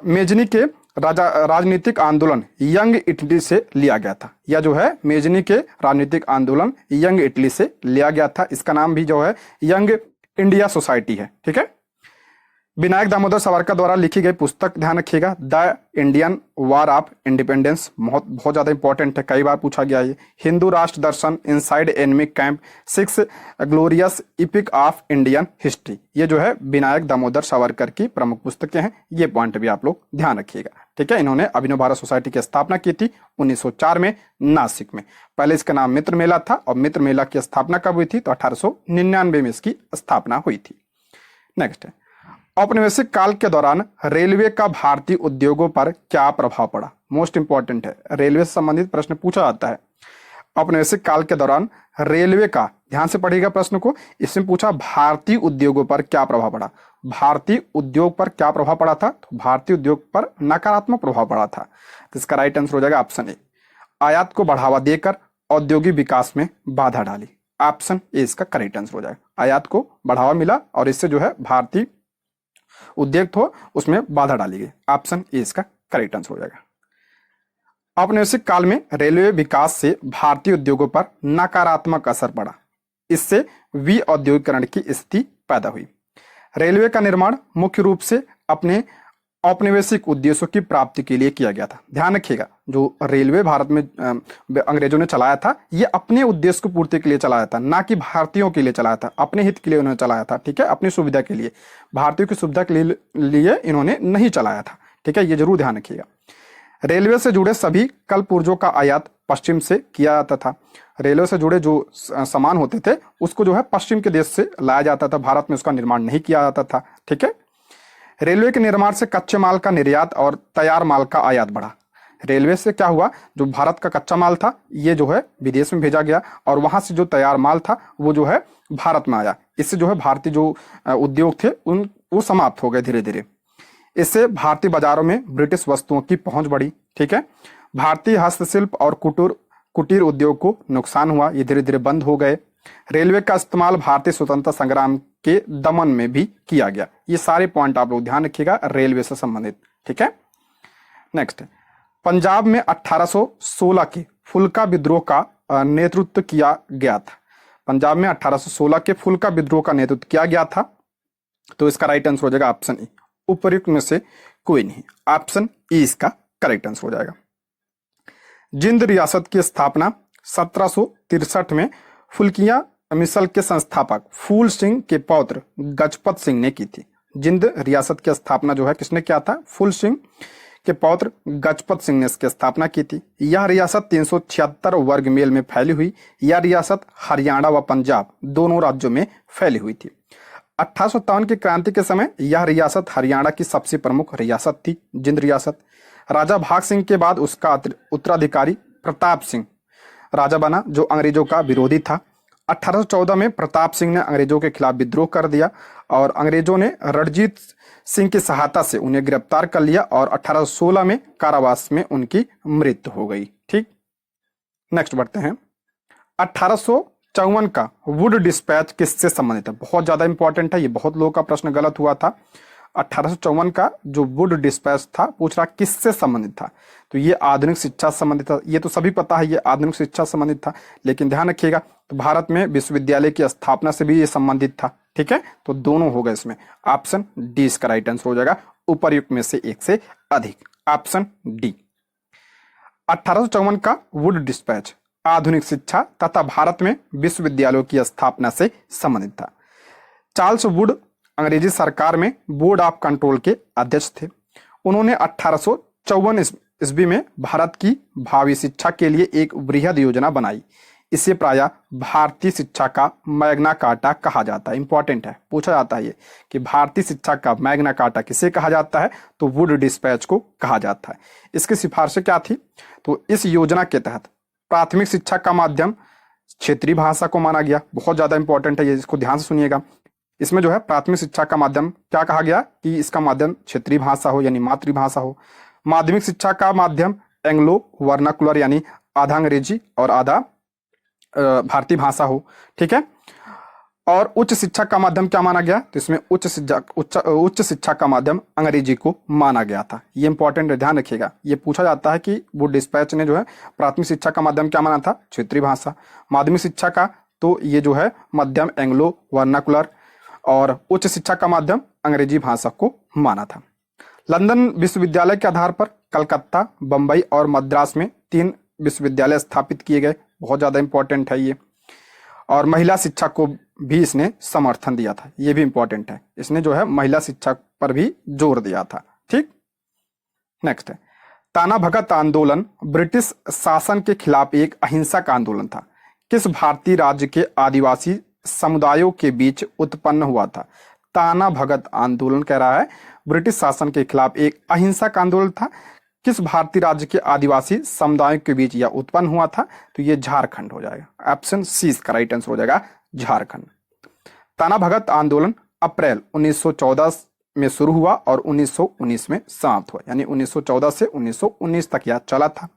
मेजनी के राजनीतिक आंदोलन यंग इटली से लिया गया था। यह जो है मेजनी के राजनीतिक आंदोलन यंग इटली से लिया गया था। इसका नाम भी जो है यंग इंडिया सोसाइटी है। ठीक है, विनायक दामोदर सावरकर द्वारा लिखी गई पुस्तक ध्यान रखिएगा, the Indian war of independence. बहुत ज्यादा इंपॉर्टेंट है, कई बार पूछा गया है। Hindu Rashtra Darshan, inside enemy camp, 6 glorious epic of Indian history. ये जो है विनायक दामोदर सावरकर की प्रमुख पुस्तकें हैं। ये पॉइंट भी आप लोग ध्यान रखिएगा। ठीक है, इन्होंने अभिनव भारत सोसाइटी की स्थापना की थी 1904 में नासिक में। पहले इसका नाम मित्र मेला था और मित्र मेला की स्थापना कब हुई थी? तो 1899 में इसकी स्थापना हुई थी। नेक्स्ट है, औपनिवेशिक काल के दौरान रेलवे का भारतीय उद्योगों पर क्या प्रभाव पड़ा? मोस्ट इंपॉर्टेंट है, रेलवे से संबंधित प्रश्न पूछा जाता है। औपनिवेशिक काल के दौरान रेलवे का, ध्यान से पढ़िएगा प्रश्न को, इसमें पूछा भारतीय उद्योगों पर क्या प्रभाव पड़ा। भारतीय उद्योग पर क्या प्रभाव पड़ा था? तो भारतीय उद्योग पर नकारात्मक प्रभाव पड़ा था। तो इसका राइट आंसर हो जाएगा ऑप्शन ए, आयात को बढ़ावा देकर औद्योगिक विकास में बाधा डाली। ऑप्शन ए इसका करेक्ट आंसर हो जाएगा। आयात को बढ़ावा मिला और इससे जो है भारतीय उद्योग हो उसमें बाधा डाली गई। ऑप्शन ए इसका करेक्ट आंसर हो जाएगा। औपनिवेशिक काल में रेलवे विकास से भारतीय उद्योगों पर नकारात्मक असर पड़ा। इससे विऔद्योगिकरण की स्थिति पैदा हुई। रेलवे का निर्माण मुख्य रूप से अपने औपनिवेशिक उद्देश्यों की प्राप्ति के लिए किया गया था। ध्यान रखिएगा, जो रेलवे भारत में अंग्रेजों ने चलाया था, ये अपने उद्देश्य को पूर्ति के लिए चलाया था, ना कि भारतीयों के लिए चलाया था। अपने हित के लिए उन्होंने चलाया था। ठीक है, अपनी सुविधा के लिए, भारतीयों की सुविधा के लिए इन्होंने नहीं चलाया था। ठीक ठीक है, ये जरूर ध्यान रखिएगा। रेलवे से जुड़े सभी कल पुर्जों का आयात पश्चिम से किया जाता था। रेलवे से जुड़े जो सामान होते थे उसको जो है पश्चिम के देश से लाया जाता था, भारत में उसका निर्माण नहीं किया जाता था। ठीक है, रेलवे के निर्माण से कच्चे माल का निर्यात और तैयार माल का आयात बढ़ा। रेलवे से क्या हुआ, जो भारत का कच्चा माल था ये जो है विदेश में भेजा गया और वहां से जो तैयार माल था वो जो है भारत में आया। इससे जो है भारतीय जो उद्योग थे उन वो समाप्त हो गए धीरे धीरे। इससे भारतीय बाजारों में ब्रिटिश वस्तुओं की पहुंच बढ़ी। ठीक है, भारतीय हस्तशिल्प और कुटीर उद्योग को नुकसान हुआ, ये धीरे धीरे बंद हो गए। रेलवे का इस्तेमाल भारतीय स्वतंत्रता संग्राम के दमन में भी किया गया। ये सारे पॉइंट आप लोग ध्यान रखिएगा रेलवे से संबंधित। ठीक है, नेक्स्ट, पंजाब में 1816 के फुल्का विद्रोह का नेतृत्व किया गया था। पंजाब में 1816 के फुल्का विद्रोह का नेतृत्व किया गया था, तो इसका राइट आंसर हो जाएगा ऑप्शन ई। उपर्युक्त में से कोई नहीं, ऑप्शन ई इसका करेक्ट आंसर हो जाएगा। जिंद रियासत की स्थापना 1763 में फुल्किया मिसल के संस्थापक फूल सिंह के पौत्र गजपत सिंह ने की थी। जिंद रियासत की स्थापना जो है किसने किया था, फूल सिंह के पौत्र गजपत सिंह ने इसकी स्थापना की थी। यह रियासत 376 वर्ग मील में फैली हुई। यह रियासत हरियाणा व पंजाब दोनों राज्यों में फैली हुई थी। 1857 की क्रांति के समय यह रियासत हरियाणा की सबसे प्रमुख रियासत थी, जिंद रियासत। राजा भाग सिंह के बाद उसका उत्तराधिकारी प्रताप सिंह राजा बना, जो अंग्रेजों का विरोधी था। 1814 में प्रताप सिंह ने अंग्रेजों के खिलाफ विद्रोह कर दिया और अंग्रेजों ने रणजीत सिंह की सहायता से उन्हें गिरफ्तार कर लिया और 1816 में कारावास में उनकी मृत्यु हो गई। ठीक, नेक्स्ट बढ़ते हैं। 1854 का वुड डिस्पैच किससे संबंधित है, बहुत ज्यादा इंपॉर्टेंट है, ये बहुत लोगों का प्रश्न गलत हुआ था। 1854 का जो वुड डिस्पैच था पूछ रहा किससे संबंधित था, तो ये आधुनिक शिक्षा से संबंधित था। ये तो सभी पता है, ये आधुनिक शिक्षा से संबंधित था, लेकिन ध्यान रखिएगा तो भारत में विश्वविद्यालय की स्थापना से भी ये संबंधित था। ठीक है, तो दोनों हो गए इसमें, ऑप्शन डी इसका राइट आंसर हो जाएगा, उपर्युक्त में से एक से अधिक, ऑप्शन डी। 1854 का वुड डिस्पैच आधुनिक शिक्षा तथा भारत में विश्वविद्यालयों की स्थापना से संबंधित था। चार्ल्स वुड अंग्रेजी सरकार में बोर्ड ऑफ कंट्रोल के अध्यक्ष थे। उन्होंने 1854 ईस्वी में भारत की भावी शिक्षा के लिए एक वृहद योजना बनाई। इसे प्रायः भारतीय शिक्षा का मैग्ना कार्टा कहा जाता है। इंपॉर्टेंट है, पूछा जाता है ये कि भारतीय शिक्षा का मैग्ना कार्टा किसे कहा जाता है, तो वुड डिस्पैच को कहा जाता है। इसकी सिफारिशें क्या थी, तो इस योजना के तहत प्राथमिक शिक्षा का माध्यम क्षेत्रीय भाषा को माना गया। बहुत ज्यादा इंपॉर्टेंट है ये, इसको ध्यान से सुनिएगा। इसमें जो है प्राथमिक शिक्षा का माध्यम क्या कहा गया कि इसका माध्यम क्षेत्रीय भाषा हो यानी मातृभाषा हो। माध्यमिक शिक्षा का माध्यम एंग्लो वर्नाकुलर यानी आधा अंग्रेजी और आधा भारतीय भाषा हो। ठीक है, और उच्च शिक्षा का माध्यम क्या माना गया, तो इसमें उच्च शिक्षा का माध्यम अंग्रेजी को माना गया था। ये इंपॉर्टेंट है, ध्यान रखिएगा। ये पूछा जाता है कि वुड डिस्पैच ने जो है प्राथमिक शिक्षा का माध्यम क्या माना था, क्षेत्रीय भाषा। माध्यमिक शिक्षा का तो ये जो है मध्यम एंग्लो वर्नाकुलर और उच्च शिक्षा का माध्यम अंग्रेजी भाषा को माना था। लंदन विश्वविद्यालय के आधार पर कलकत्ता, बंबई और मद्रास में 3 विश्वविद्यालय स्थापित किए गए। बहुत ज्यादा इंपॉर्टेंट है ये। और महिला शिक्षा को भी इसने समर्थन दिया था, ये भी इंपॉर्टेंट है। इसने जो है महिला शिक्षा पर भी जोर दिया था। ठीक, नेक्स्ट है ताना भगत आंदोलन ब्रिटिश शासन के खिलाफ एक अहिंसक आंदोलन था। किस भारतीय राज्य के आदिवासी समुदायों के बीच उत्पन्न हुआ था। ताना भगत आंदोलन कह रहा है ब्रिटिश शासन के खिलाफ एक अहिंसक आंदोलन था। किस भारतीय राज्य के आदिवासी समुदायों के बीच यह उत्पन्न हुआ था, तो यह झारखंड हो जाएगा, ऑप्शन सी इसका राइट आंसर हो जाएगा, झारखंड। ताना भगत आंदोलन अप्रैल 1914 में शुरू हुआ और 1919 में समाप्त हुआ, यानी 1914 से 1919 तक यह चला था।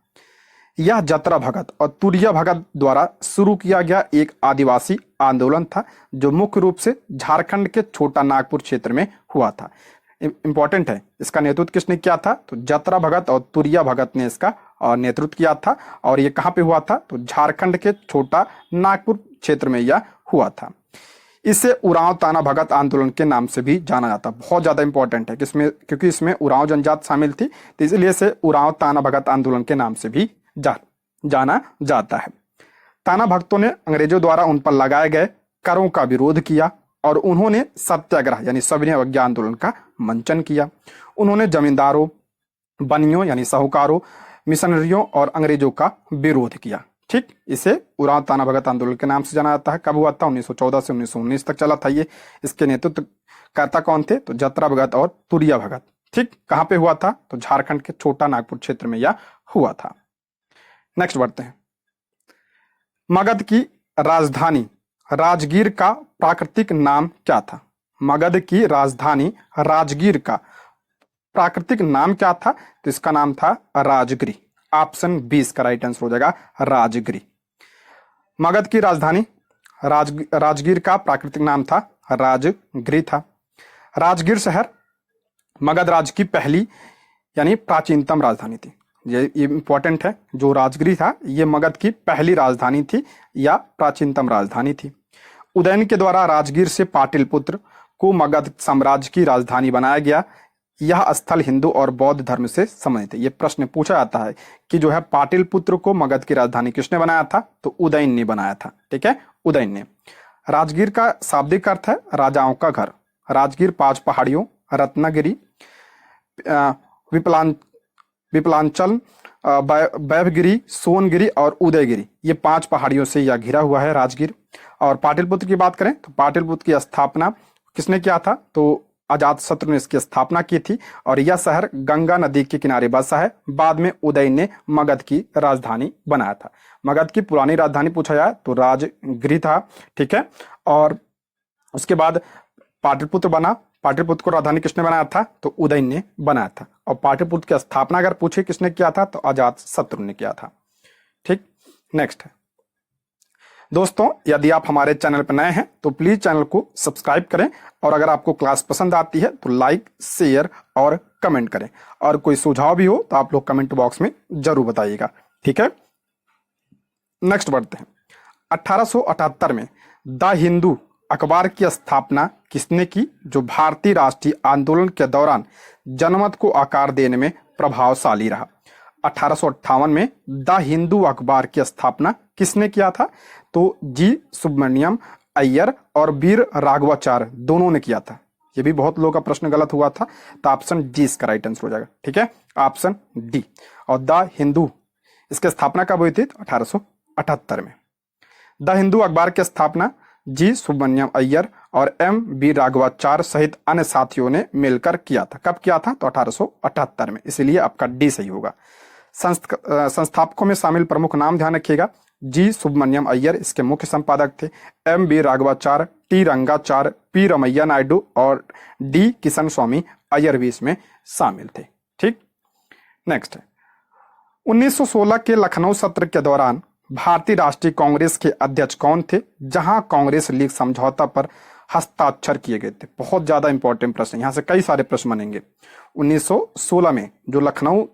यह जतरा भगत और तुरिया भगत द्वारा शुरू किया गया एक आदिवासी आंदोलन था, जो मुख्य रूप से झारखंड के छोटा नागपुर क्षेत्र में हुआ था। इंपॉर्टेंट है, इसका नेतृत्व किसने किया था, तो जतरा भगत और तुरिया भगत ने इसका नेतृत्व किया था। और ये कहाँ पे हुआ था, तो झारखंड के छोटा नागपुर क्षेत्र में यह हुआ था। इसे उरांव ताना भगत आंदोलन के नाम से भी जाना जाता। बहुत ज्यादा इंपॉर्टेंट है किसमें, क्योंकि इसमें उरांव जनजाति शामिल थी, तो इसलिए इसे उरांव ताना भगत आंदोलन के नाम से भी जाना जाता है। ताना भक्तों ने अंग्रेजों द्वारा उन पर लगाए गए करों का विरोध किया और उन्होंने सत्याग्रह यानी सविनय अवज्ञा आंदोलन का मंचन किया। उन्होंने जमींदारों, बनियों यानी साहूकारों, मिशनरियों और अंग्रेजों का विरोध किया। ठीक, इसे उरांव ताना भगत आंदोलन के नाम से जाना जाता है। कब हुआ था? 1914 से 1919 तक चला था ये। इसके नेतृत्वकर्ता कौन थे? तो जतरा भगत और तुरिया भगत। ठीक, कहां पे हुआ था? तो झारखंड के छोटा नागपुर क्षेत्र में यह हुआ था। नेक्स्ट बढ़ते हैं। मगध की राजधानी राजगीर का प्राकृतिक नाम क्या था? मगध की राजधानी राजगीर का प्राकृतिक नाम क्या था? तो इसका नाम था राजगिरी। ऑप्शन 20 का राइट आंसर हो जाएगा राजगिरी। मगध की राजधानी राजगीर का प्राकृतिक नाम था राजगिरी था। राजगीर शहर मगध राज्य की पहली यानी प्राचीनतम राजधानी थी। ये इंपॉर्टेंट है, जो राजगिरी था ये मगध की पहली राजधानी थी या प्राचीनतम राजधानी थी। उदयन के द्वारा राजगीर से पाटलिपुत्र को मगध साम्राज्य की राजधानी बनाया गया। यह स्थल हिंदू और बौद्ध धर्म से संबंधित है। यह प्रश्न पूछा जाता है कि जो है पाटलिपुत्र को मगध की राजधानी किसने बनाया था? तो उदयन ने बनाया था। ठीक है, उदयन ने। राजगीर का शाब्दिक अर्थ है राजाओं का घर। राजगीर 5 पहाड़ियों रत्नागिरी, विपलांचल, वैभगिरी, सोनगिरी और उदयगिरी, ये 5 पहाड़ियों से यह घिरा हुआ है राजगीर। और पाटलिपुत्र की बात करें तो पाटलिपुत्र की स्थापना किसने किया था? तो अजातशत्रु ने इसकी स्थापना की थी और यह शहर गंगा नदी के किनारे बसा है। बाद में उदयन ने मगध की राजधानी बनाया था। मगध की पुरानी राजधानी पूछा जाए तो राजगिरी था। ठीक है, और उसके बाद पाटलिपुत्र बना। पाटलिपुत्र को राजधानी किसने बनाया था? तो उदयन ने बनाया था। और पाटलिपुत्र की स्थापना अगर पूछे किसने किया था तो अजातशत्रु ने किया था। ठीक, नेक्स्ट है दोस्तों, यदि आप हमारे चैनल पर नए हैं तो प्लीज चैनल को सब्सक्राइब करें और अगर आपको क्लास पसंद आती है तो लाइक, शेयर और कमेंट करें। और कोई सुझाव भी हो तो आप लोग कमेंट बॉक्स में जरूर बताइएगा। ठीक है, नेक्स्ट बढ़ते हैं। 1878 में द हिंदू अखबार की स्थापना किसने की? जो भारतीय राष्ट्रीय आंदोलन के दौरान जनमत को आकार देने में प्रभावशाली रहा। 1858 में द हिंदू अखबार की स्थापना किसने किया था? तो जी सुब्रमण्यम अय्यर और वीर राघवाचार्य दोनों ने किया था। ये भी बहुत लोगों का प्रश्न गलत हुआ था, तो ऑप्शन डी इसका राइट आंसर हो जाएगा। ठीक है, ऑप्शन डी। और द हिंदू इसकी स्थापना कब हुई थी? 1878 में। द हिंदू अखबार की स्थापना जी सुब्रमण्यम अय्यर और एम बी राघवाचार्य सहित अन्य साथियों ने मिलकर किया था। कब किया था? तो 1878 में। इसीलिए आपका डी सही होगा। संस्थापकों में शामिल प्रमुख नाम ध्यान रखिएगा। जी सुब्रमण्यम अय्यर इसके मुख्य संपादक थे। M B Raghavacharya, T Rangacharya, P Ramaiah Naidu और डी किशन स्वामी अय्यर भी इसमें शामिल थे। ठीक, नेक्स्ट है 1916 के लखनऊ सत्र के दौरान भारतीय राष्ट्रीय कांग्रेस के अध्यक्ष कौन थे? जहां कांग्रेस लीग समझौता पर हस्ताक्षर किए गए थे। बहुत ज्यादा इंपॉर्टेंट प्रश्न, यहां से कई सारे प्रश्न बनेंगे। 1916 में जो लखनऊ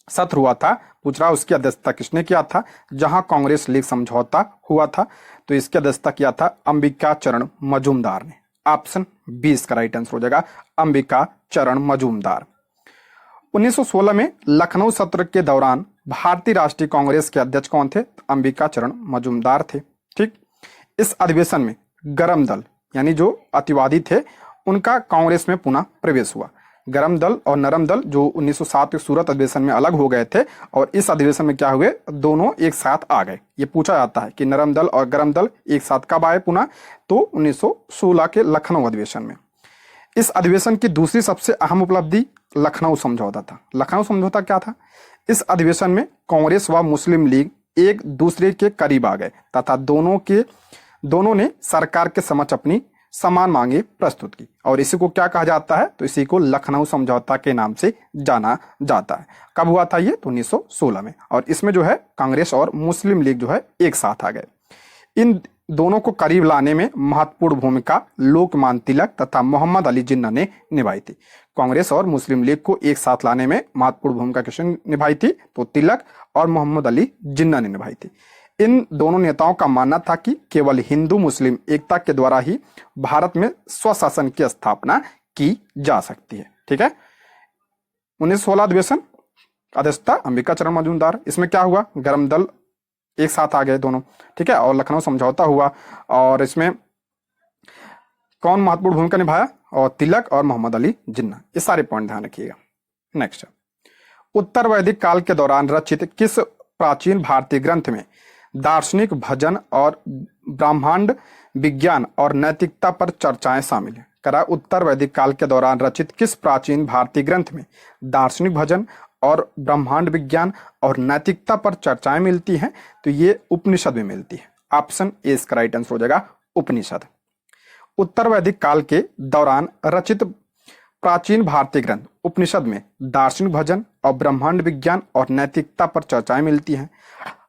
सत्र हुआ था, पूछ रहा उसकी अध्यक्षता किसने किया था? जहां कांग्रेस लीग समझौता हुआ था, तो इसकी अध्यक्षता किया था अंबिका चरण मजूमदार ने। ऑप्शन 20 का राइट आंसर हो जाएगा अंबिका चरण मजूमदार। 1916 में लखनऊ सत्र के दौरान भारतीय राष्ट्रीय कांग्रेस के अध्यक्ष कौन थे? अंबिका चरण मजूमदार थे। ठीक, इस अधिवेशन में गरम दल यानी जो अतिवादी थे उनका कांग्रेस में पुनः प्रवेश हुआ। गरम दल और नरम दल जो 1907 के सूरत अधिवेशन में अलग हो गए थे और इस अधिवेशन में क्या हुए? दोनों एक साथ आ गए। ये पूछा जाता है कि नरम दल और गरम दल एक साथ कब आए पुनः? तो 1916 के लखनऊ अधिवेशन में। इस अधिवेशन की दूसरी सबसे अहम उपलब्धि लखनऊ समझौता था। लखनऊ समझौता क्या था? इस अधिवेशन में कांग्रेस व मुस्लिम लीग एक दूसरे के करीब आ गए तथा दोनों ने सरकार के समक्ष अपनी समान मांगे प्रस्तुत की और इसी को क्या कहा जाता है? तो इसी को लखनऊ समझौता के नाम से जाना जाता है। कब हुआ था ये? तो 1916 में। और इसमें जो है कांग्रेस और मुस्लिम लीग जो है एक साथ आ गए। इन दोनों को करीब लाने में महत्वपूर्ण भूमिका लोकमान्य तिलक तथा मोहम्मद अली जिन्ना ने निभाई थी। कांग्रेस और मुस्लिम लीग को एक साथ लाने में महत्वपूर्ण भूमिका किसने निभाई थी? तो तिलक और मोहम्मद अली जिन्ना ने निभाई थी। इन दोनों नेताओं का मानना था कि केवल हिंदू मुस्लिम एकता के द्वारा ही भारत में स्वशासन की स्थापना की जा सकती है। ठीक है, 1916 अधिवेशन, अध्यक्षता अंबिका चरण मजूमदार। इसमें क्या हुआ? गरम दल एक साथ आ गए दोनों। ठीक है, और लखनऊ समझौता हुआ और इसमें कौन महत्वपूर्ण भूमिका निभाया? और तिलक और मोहम्मद अली जिन्ना। ये सारे पॉइंट ध्यान रखिएगा। नेक्स्ट उत्तर वैदिक काल के दौरान रचित किस प्राचीन भारतीय ग्रंथ में दार्शनिक भजन और ब्रह्मांड विज्ञान और नैतिकता पर चर्चाएं शामिल हैं? करा उत्तर वैदिक काल के दौरान रचित किस प्राचीन भारतीय ग्रंथ में दार्शनिक भजन और ब्रह्मांड विज्ञान और नैतिकता पर चर्चाएं मिलती हैं? तो ये उपनिषद में मिलती है। ऑप्शन ए इसका राइट आंसर हो जाएगा उपनिषद। उत्तर वैदिक काल के दौरान रचित प्राचीन भारतीय ग्रंथ उपनिषद में दार्शनिक भजन और ब्रह्मांड विज्ञान और नैतिकता पर चर्चाएं मिलती हैं।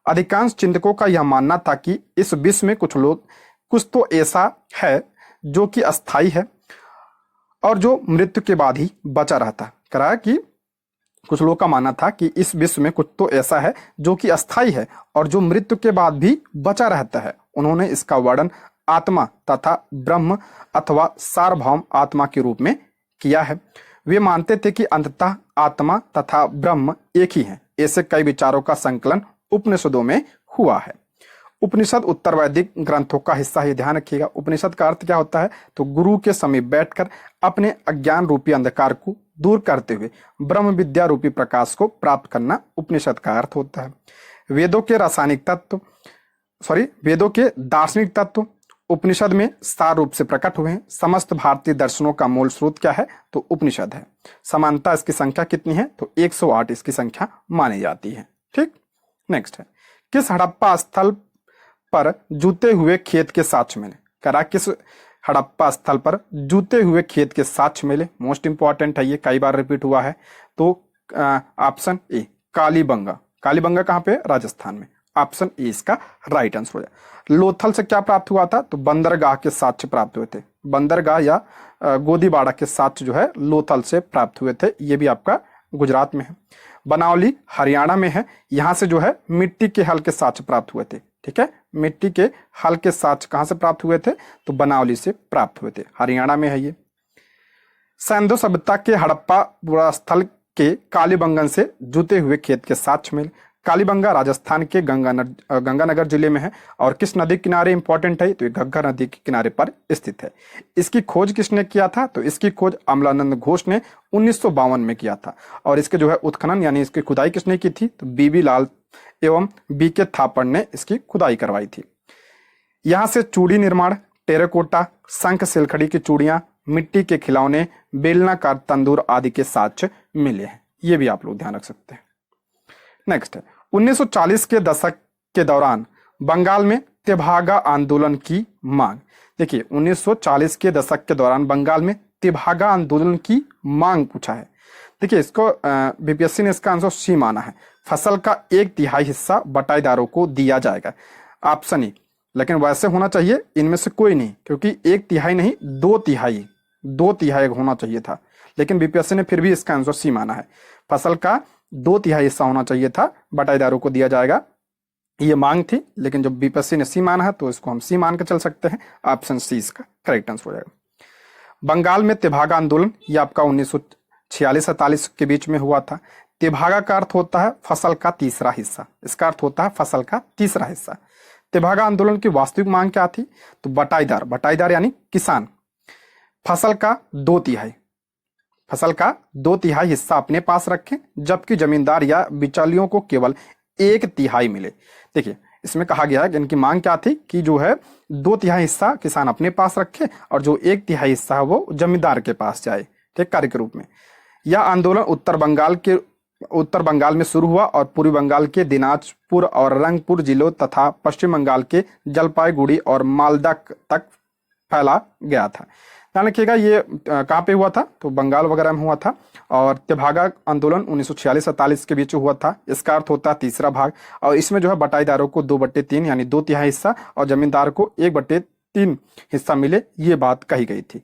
अधिकांश चिंतकों का यह मानना था कि इस विश्व में कुछ तो ऐसा है जो कि अस्थाई है और जो मृत्यु के बाद ही बचा रहता। कराया कि कुछ लोगों का मानना था कि इस विश्व में कुछ तो ऐसा है जो कि अस्थाई है और जो मृत्यु के बाद भी बचा रहता है। उन्होंने इसका वर्णन आत्मा तथा ब्रह्म अथवा सार्वभौम आत्मा के रूप में किया है। वे मानते थे कि अंततः आत्मा तथा ब्रह्म एक ही है। ऐसे कई विचारों का संकलन उपनिषदों में हुआ है। उपनिषद उत्तर वैदिक ग्रंथों का हिस्सा है, ध्यान रखिएगा। उपनिषद का अर्थ क्या होता है? तो गुरु के समीप बैठकर अपने अज्ञान रूपी अंधकार को दूर करते हुए ब्रह्म विद्या रूपी प्रकाश को प्राप्त करना उपनिषद का अर्थ होता है। वेदों के दार्शनिक तत्व उपनिषद में सार रूप से प्रकट हुए हैं। समस्त भारतीय दर्शनों का मूल स्रोत क्या है? तो उपनिषद है। समानता इसकी संख्या कितनी है? तो 108 इसकी संख्या मानी जाती है। ठीक, नेक्स्ट है, किस हड़प्पा स्थल पर जूते हुए खेत के साक्ष्य मिले? करा किस हड़प्पा स्थल पर जूते हुए खेत के साक्ष्य मिले? मोस्ट इंपॉर्टेंट है, ये कई बार रिपीट हुआ है। तो ऑप्शन ए कालीबंगा। कालीबंगा कहाँ पे? राजस्थान में। ऑप्शन ए इसका राइट आंसर हो जाए। लोथल से क्या प्राप्त हुआ था? तो बंदरगाह के साक्ष्य प्राप्त हुए थे। बंदरगाह या गोदीबाड़ा के साक्ष्य जो है लोथल से प्राप्त हुए थे। ये भी आपका गुजरात में है। बनावली हरियाणा में है। यहाँ से जो है मिट्टी के हल के साक्ष्य प्राप्त हुए थे। ठीक है, मिट्टी के हल के साक्ष्य कहाँ से प्राप्त हुए थे? तो से प्राप्त हुए थे, हरियाणा में है ये। सैंधो सभ्यता के हड़प्पा स्थल के कालीबंगन से जुते हुए खेत के साक्ष्य मिले। कालीबंगा राजस्थान के गंगानगर जिले में है और किस नदी किनारे इंपॉर्टेंट है? तो ये घग्गर नदी के किनारे पर स्थित है। इसकी खोज किसने किया था? तो इसकी खोज अमलानंद घोष ने 1952 में किया था। और इसके जो है उत्खनन यानी इसकी खुदाई किसने की थी? तो बीबी लाल एवं बीके थापड़ ने इसकी खुदाई करवाई थी। यहाँ से चूड़ी निर्माण, टेराकोटा, शंख सिलखड़ी की चूड़ियां, मिट्टी के खिलौने, बेलनाकार तंदूर आदि के साक्ष्य मिले हैं। ये भी आप लोग ध्यान रख सकते हैं। नेक्स्ट है, 1940 के दशक के दौरान बंगाल में तेभागा आंदोलन की मांग। देखिए 1940 के दशक के दौरान बंगाल में तेभागा आंदोलन की मांग पूछा है। देखिए इसको बीपीएससी ने इसका आंसर सी माना है। फसल का 1/3 हिस्सा बटाईदारों को दिया जाएगा। ऑप्शन ई, लेकिन वैसे होना चाहिए इनमें से कोई नहीं, क्योंकि 1/3 नहीं 2/3 होना चाहिए था। लेकिन बीपीएससी ने फिर भी इसका आंसर सी माना है। फसल का 2/3 हिस्सा होना चाहिए था, बटाईदारों को दिया जाएगा, ये मांग थी। लेकिन जब बीपीएससी ने सी माना है तो इसको हम सी मान के चल सकते हैं। ऑप्शन सी इसका करेक्ट आंसर हो जाएगा। बंगाल में तेभागा आंदोलन ये आपका 1946-47 के बीच में हुआ था। तेभागा का अर्थ होता है फसल का तीसरा हिस्सा। इसका अर्थ होता है फसल का तीसरा हिस्सा। तेभागा आंदोलन की वास्तविक मांग क्या थी? तो बटाईदार यानी किसान फसल का 2/3 हिस्सा अपने पास रखें, जबकि जमींदार या बिचौलियों को केवल 1/3 मिले। देखिए इसमें कहा गया है कि इनकी मांग क्या थी कि जो है 2/3 हिस्सा किसान अपने पास रखे और जो 1/3 हिस्सा है वो जमींदार के पास जाए, ठीक, कार्य के रूप में। यह आंदोलन उत्तर बंगाल में शुरू हुआ और पूर्वी बंगाल के दिनाजपुर और रंगपुर जिलों तथा पश्चिम बंगाल के जलपाईगुड़ी और मालदा तक फैला गया था। ध्यान रखिएगा ये कहाँ पे हुआ था? तो बंगाल वगैरह में हुआ था। और तेभागा आंदोलन 1946-47 के बीच हुआ था। इसका अर्थ होता है तीसरा भाग। और इसमें जो है बटाईदारों को 2/3 यानी 2/3 हिस्सा और जमींदार को 1/3 हिस्सा मिले, ये बात कही गई थी।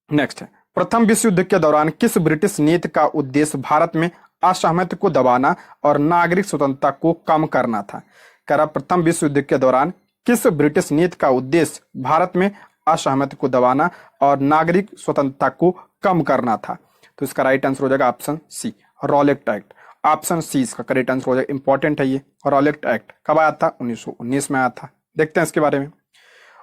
नेक्स्ट है, प्रथम विश्व युद्ध के दौरान किस ब्रिटिश नीति का उद्देश्य भारत में असहमति को दबाना और नागरिक स्वतंत्रता को कम करना था? करा प्रथम विश्व युद्ध के दौरान किस ब्रिटिश नीति का उद्देश्य भारत में असहमति को दबाना और नागरिक स्वतंत्रता को कम करना था? तो इसका राइट आंसर हो जाएगा option C, Rowlatt Act. Option C इसका करेक्ट आंसर हो जाएगा। इंपॉर्टेंट है ये। रॉलेट एक्ट कब आया था? 1919 में आया था। देखते हैं इसके बारे में।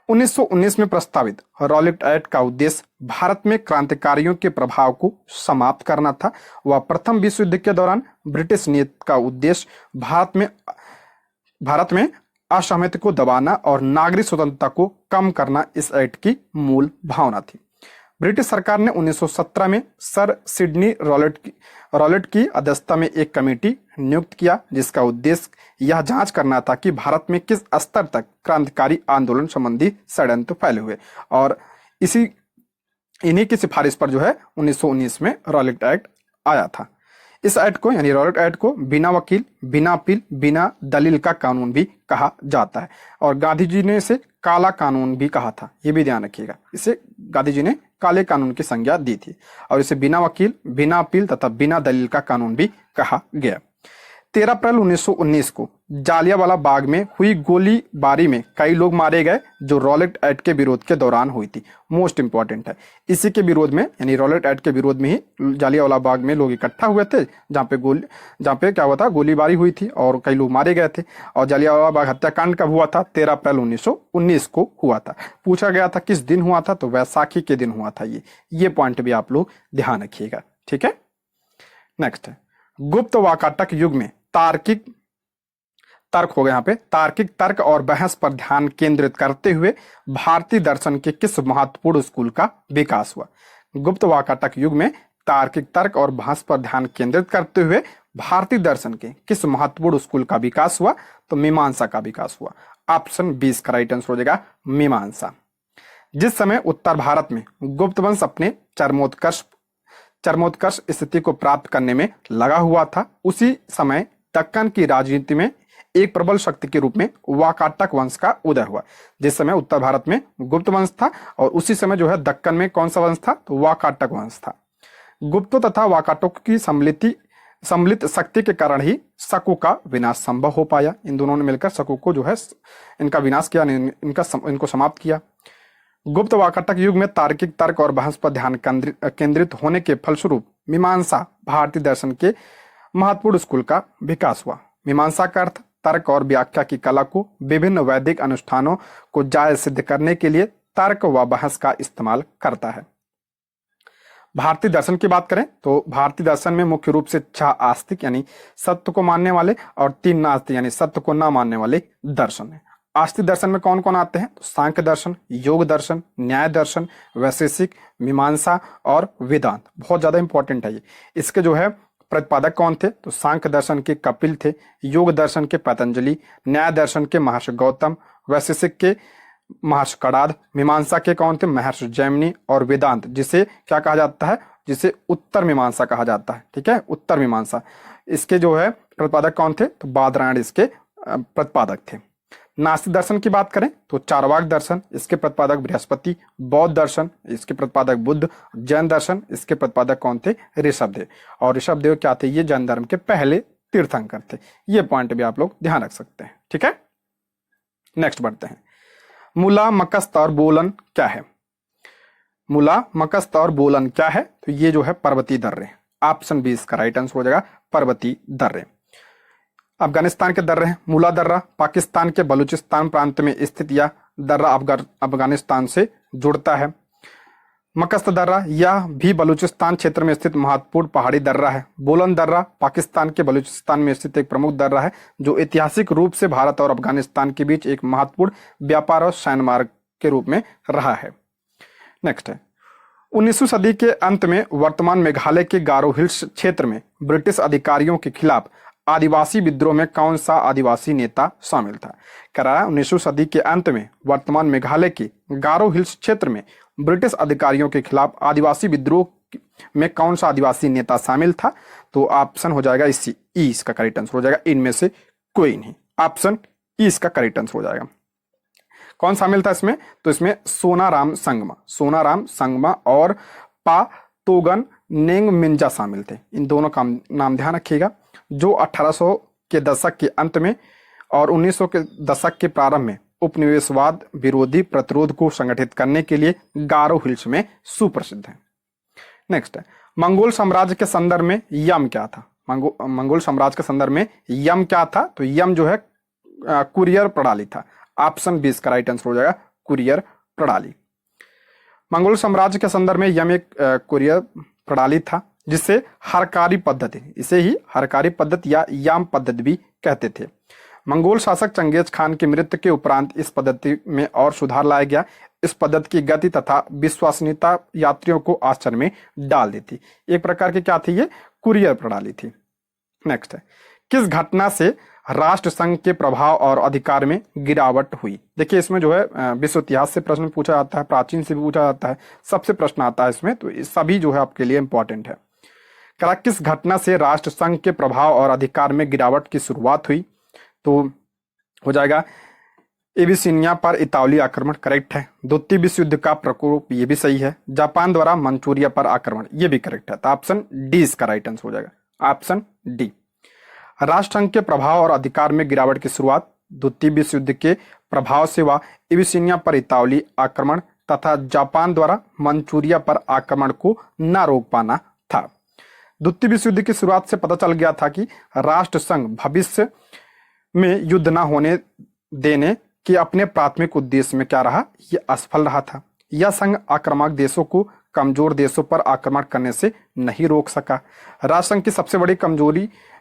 1919 में प्रस्तावित रॉलेट एक्ट का उद्देश्य भारत में क्रांतिकारियों के प्रभाव को समाप्त करना था। वह प्रथम विश्व युद्ध के दौरान ब्रिटिश नीति का उद्देश्य भारत में असहमति को दबाना और नागरिक स्वतंत्रता को कम करना इस एक्ट की मूल भावना थी। ब्रिटिश सरकार ने 1917 में सर सिडनी रॉलेट की अध्यक्षता में एक कमेटी नियुक्त किया, जिसका उद्देश्य यह जांच करना था कि भारत में किस स्तर तक क्रांतिकारी आंदोलन संबंधी षड्यंत्र फैले हुए, और इन्हीं की सिफारिश पर जो है 1919 में रॉलेट एक्ट आया था। इस एक्ट को यानी रॉलेट एक्ट को बिना वकील, बिना अपील, बिना दलील का कानून भी कहा जाता है, और गांधी जी ने इसे काला कानून भी कहा था। ये भी ध्यान रखिएगा, इसे गांधी जी ने काले कानून की संज्ञा दी थी, और इसे बिना वकील, बिना अपील तथा बिना दलील का कानून भी कहा गया। 13 अप्रैल 1919 को जालियांवाला बाग में हुई गोलीबारी में कई लोग मारे गए, जो रॉलेट एक्ट के विरोध के दौरान हुई थी। मोस्ट इंपॉर्टेंट है, इसी के विरोध में यानी रॉलेट एक्ट के विरोध में ही जालियांवाला बाग में लोग इकट्ठा हुए थे, जहाँ पे क्या हुआ था, गोलीबारी हुई थी और कई लोग मारे गए थे। और जालियांवाला बाग हत्याकांड कब हुआ था? 13 अप्रैल 1919 को हुआ था। पूछा गया था किस दिन हुआ था, तो वैसाखी के दिन हुआ था। ये पॉइंट भी आप लोग ध्यान रखिएगा, ठीक है। नेक्स्ट है, गुप्त वाकाटक युग में तार्किक तर्क हो गया। यहाँ पे तार्किक तर्क और बहस पर ध्यान केंद्रित करते हुए भारतीय दर्शन के किस महत्वपूर्ण स्कूल का विकास हुआ? गुप्त वाकाटक युग में तार्किक तर्क और बहस पर ध्यान केंद्रित करते हुए भारतीय दर्शन के किस महत्वपूर्ण स्कूल का विकास हुआ? तो मीमांसा का विकास हुआ। ऑप्शन 20 का राइट आंसर हो जाएगा मीमांसा। जिस समय उत्तर भारत में गुप्त वंश अपने चरमोत्कर्ष स्थिति को प्राप्त करने में लगा हुआ था, उसी समय दक्कन की राजनीति में एक प्रबल शक्ति के रूप में वाकाटक वंश का उदय हुआ। जिस समय उत्तर भारत में गुप्त वंश था और उसी समय जो है दक्कन में कौन सा वंश था? तो वाकाटक वंश था। गुप्तों तथा वाकाटकों की सम्मिलित शक्ति के कारण ही शकु का विनाश संभव हो पाया। इन दोनों ने मिलकर शकु को जो है इनका विनाश किया, इनको समाप्त किया। गुप्त वाकाटक युग में तार्किक तर्क और बहस पर ध्यान केंद्रित होने के फलस्वरूप मीमांसा भारतीय दर्शन के महत्वपूर्ण स्कूल का विकास हुआ। मीमांसा का अर्थ तर्क और व्याख्या की कला को विभिन्न वैदिक अनुष्ठानों को जायज सिद्ध करने के लिए तर्क व बहस का इस्तेमाल करता है। भारतीय दर्शन की बात करें तो भारतीय दर्शन में मुख्य रूप से 6 आस्तिक यानी सत्य को मानने वाले और 3 नास्तिक यानी सत्य को ना मानने वाले दर्शन है। आस्तिक दर्शन में कौन कौन आते हैं? तो सांख्य दर्शन, योग दर्शन, न्याय दर्शन, वैशेषिक, मीमांसा और वेदांत। बहुत ज्यादा इंपॉर्टेंट है ये। इसके जो है प्रतिपादक कौन थे? तो सांख्य दर्शन के कपिल थे, योग दर्शन के पतंजलि, न्याय दर्शन के महर्षि गौतम, वैशेषिक के महर्षि कणाद, मीमांसा के कौन थे? महर्षि जैमिनी, और वेदांत जिसे क्या कहा जाता है? जिसे उत्तर मीमांसा कहा जाता है, ठीक है, उत्तर मीमांसा। इसके जो है प्रतिपादक कौन थे? तो बादरायण इसके प्रतिपादक थे। नास्तिक दर्शन की बात करें तो चारवाक दर्शन, इसके प्रतिपादक बृहस्पति, बौद्ध दर्शन, इसके प्रतिपादक बुद्ध, जैन दर्शन, इसके प्रतिपादक कौन थे? ऋषभदेव। और ऋषभदेव क्या थे? ये जैन धर्म के पहले तीर्थंकर थे। ये पॉइंट भी आप लोग ध्यान रख सकते हैं, ठीक है। नेक्स्ट बढ़ते हैं, मूला, मकस्त और बोलन क्या है? मूला, मकस्त और बोलन क्या है? तो ये जो है पर्वतीय दर्रे। ऑप्शन 20 का राइट आंसर हो जाएगा पर्वतीय दर्रे। अफगानिस्तान के दर्रे हैं। मूला दर्रा पाकिस्तान के बलूचिस्तान प्रांत में स्थित यह दर्रा अफगानिस्तान से जुड़ता है। मकस्त दर्रा यह भी बलूचिस्तान क्षेत्र में स्थित महत्वपूर्ण पहाड़ी दर्रा है। बोलन दर्रा पाकिस्तान के बलूचिस्तान में स्थित एक प्रमुख दर्रा है, जो ऐतिहासिक रूप से भारत और अफगानिस्तान के बीच एक महत्वपूर्ण व्यापार और सैन्य मार्ग के रूप में रहा है। नेक्स्ट है, 19वीं सदी के अंत में वर्तमान मेघालय के गारो हिल्स क्षेत्र में ब्रिटिश अधिकारियों के खिलाफ आदिवासी विद्रोह में कौन सा आदिवासी नेता शामिल था? कह रहा है 19वीं सदी के अंत में वर्तमान मेघालय के गारो हिल्स क्षेत्र में ब्रिटिश अधिकारियों के खिलाफ आदिवासी विद्रोह में कौन सा आदिवासी नेता शामिल था? तो ऑप्शन हो जाएगा ई, इसका करेक्ट आंसर हो जाएगा इनमें से कोई नहीं। ऑप्शन ई इसका करेक्ट आंसर हो जाएगा। कौन शामिल था इसमें? तो इसमें सोनाराम संगमा और पातोगन नेंग मिंजा शामिल थे। इन दोनों का नाम ध्यान रखिएगा, जो 1800 के दशक के अंत में और 1900 के दशक के प्रारंभ में उपनिवेशवाद विरोधी प्रतिरोध को संगठित करने के लिए गारो हिल्स में सुप्रसिद्ध है। नेक्स्ट है, मंगोल साम्राज्य के संदर्भ में यम क्या था? मंगोल साम्राज्य के संदर्भ में यम क्या था? तो यम जो है कुरियर प्रणाली था। ऑप्शन 20 का राइट आंसर हो जाएगा कुरियर प्रणाली। मंगोल साम्राज्य के संदर्भ में यह एक कुरियर प्रणाली था जिसे हरकारी पद्धति, इसे ही हरकारी पद्धति या याम पद्धति भी कहते थे। मंगोल शासक चंगेज खान की मृत्यु के उपरांत इस पद्धति में और सुधार लाया गया। इस पद्धति की गति तथा विश्वसनीयता यात्रियों को आश्चर्य में डाल देती। एक प्रकार की क्या थी, ये कुरियर प्रणाली थी। नेक्स्ट है, किस घटना से राष्ट्र संघ के प्रभाव और अधिकार में गिरावट हुई। देखिए इसमें जो है विश्व इतिहास से प्रश्न पूछा जाता है, प्राचीन से भी पूछा जाता है, सबसे प्रश्न आता है इसमें, तो ये सभी जो है आपके लिए इंपॉर्टेंट है। कहा किस घटना से राष्ट्र संघ के प्रभाव और अधिकार में गिरावट की शुरुआत हुई, तो हो जाएगा एबिसिनिया पर इतालवी आक्रमण, करेक्ट है। द्वितीय विश्व युद्ध का प्रकोप, ये भी सही है। जापान द्वारा मंचूरिया पर आक्रमण, ये भी करेक्ट है। तो ऑप्शन डी इसका राइट आंसर हो जाएगा, ऑप्शन डी। राष्ट्र संघ के प्रभाव और अधिकार में गिरावट की शुरुआत द्वितीय विश्व युद्ध के प्रभाव से हुआ। एबिसिनिया पर इतालवी आक्रमण तथा जापान द्वारा मंचूरिया पर आक्रमण को न रोक पाना था। द्वितीय विश्व युद्ध की शुरुआत से पता चल गया था कि राष्ट्र संघ भविष्य में युद्ध न होने देने के अपने प्राथमिक उद्देश्य में क्या रहा, ये असफल रहा था। यह संघ आक्रामक देशों को कमजोर देशों पर आक्रमण करने से नहीं रोक सका। राष्ट्र संघ की सबसे बड़ी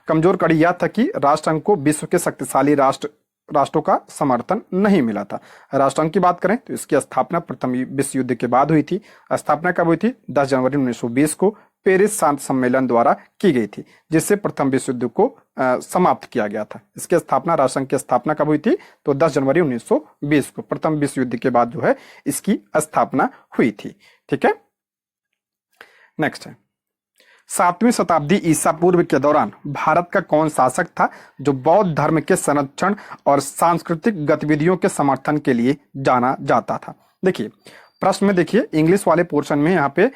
कमजोर कड़ी यह था कि राष्ट्र संघ को विश्व के शक्तिशाली राष्ट्रों का समर्थन नहीं मिला था। राष्ट्र संघ की बात करें तो इसकी स्थापना प्रथम विश्व युद्ध के बाद हुई थी। स्थापना कब हुई थी, 10 जनवरी 1920 को पेरिस शांति सम्मेलन द्वारा की गई थी, जिससे प्रथम विश्व युद्ध को समाप्त किया गया था। इसकी स्थापना, राष्ट्र संघ की स्थापना कब हुई थी, तो 10 जनवरी 1920 को प्रथम विश्व युद्ध के बाद जो है इसकी स्थापना हुई थी। ठीक है, नेक्स्ट है, 7वीं शताब्दी ईसा पूर्व के दौरान भारत का कौन शासक था जो बौद्ध धर्म के संरक्षण और सांस्कृतिक गतिविधियों के समर्थन के लिए जाना जाता था। देखिए प्रश्न में देखिए इंग्लिश वाले पोर्शन में यहाँ पे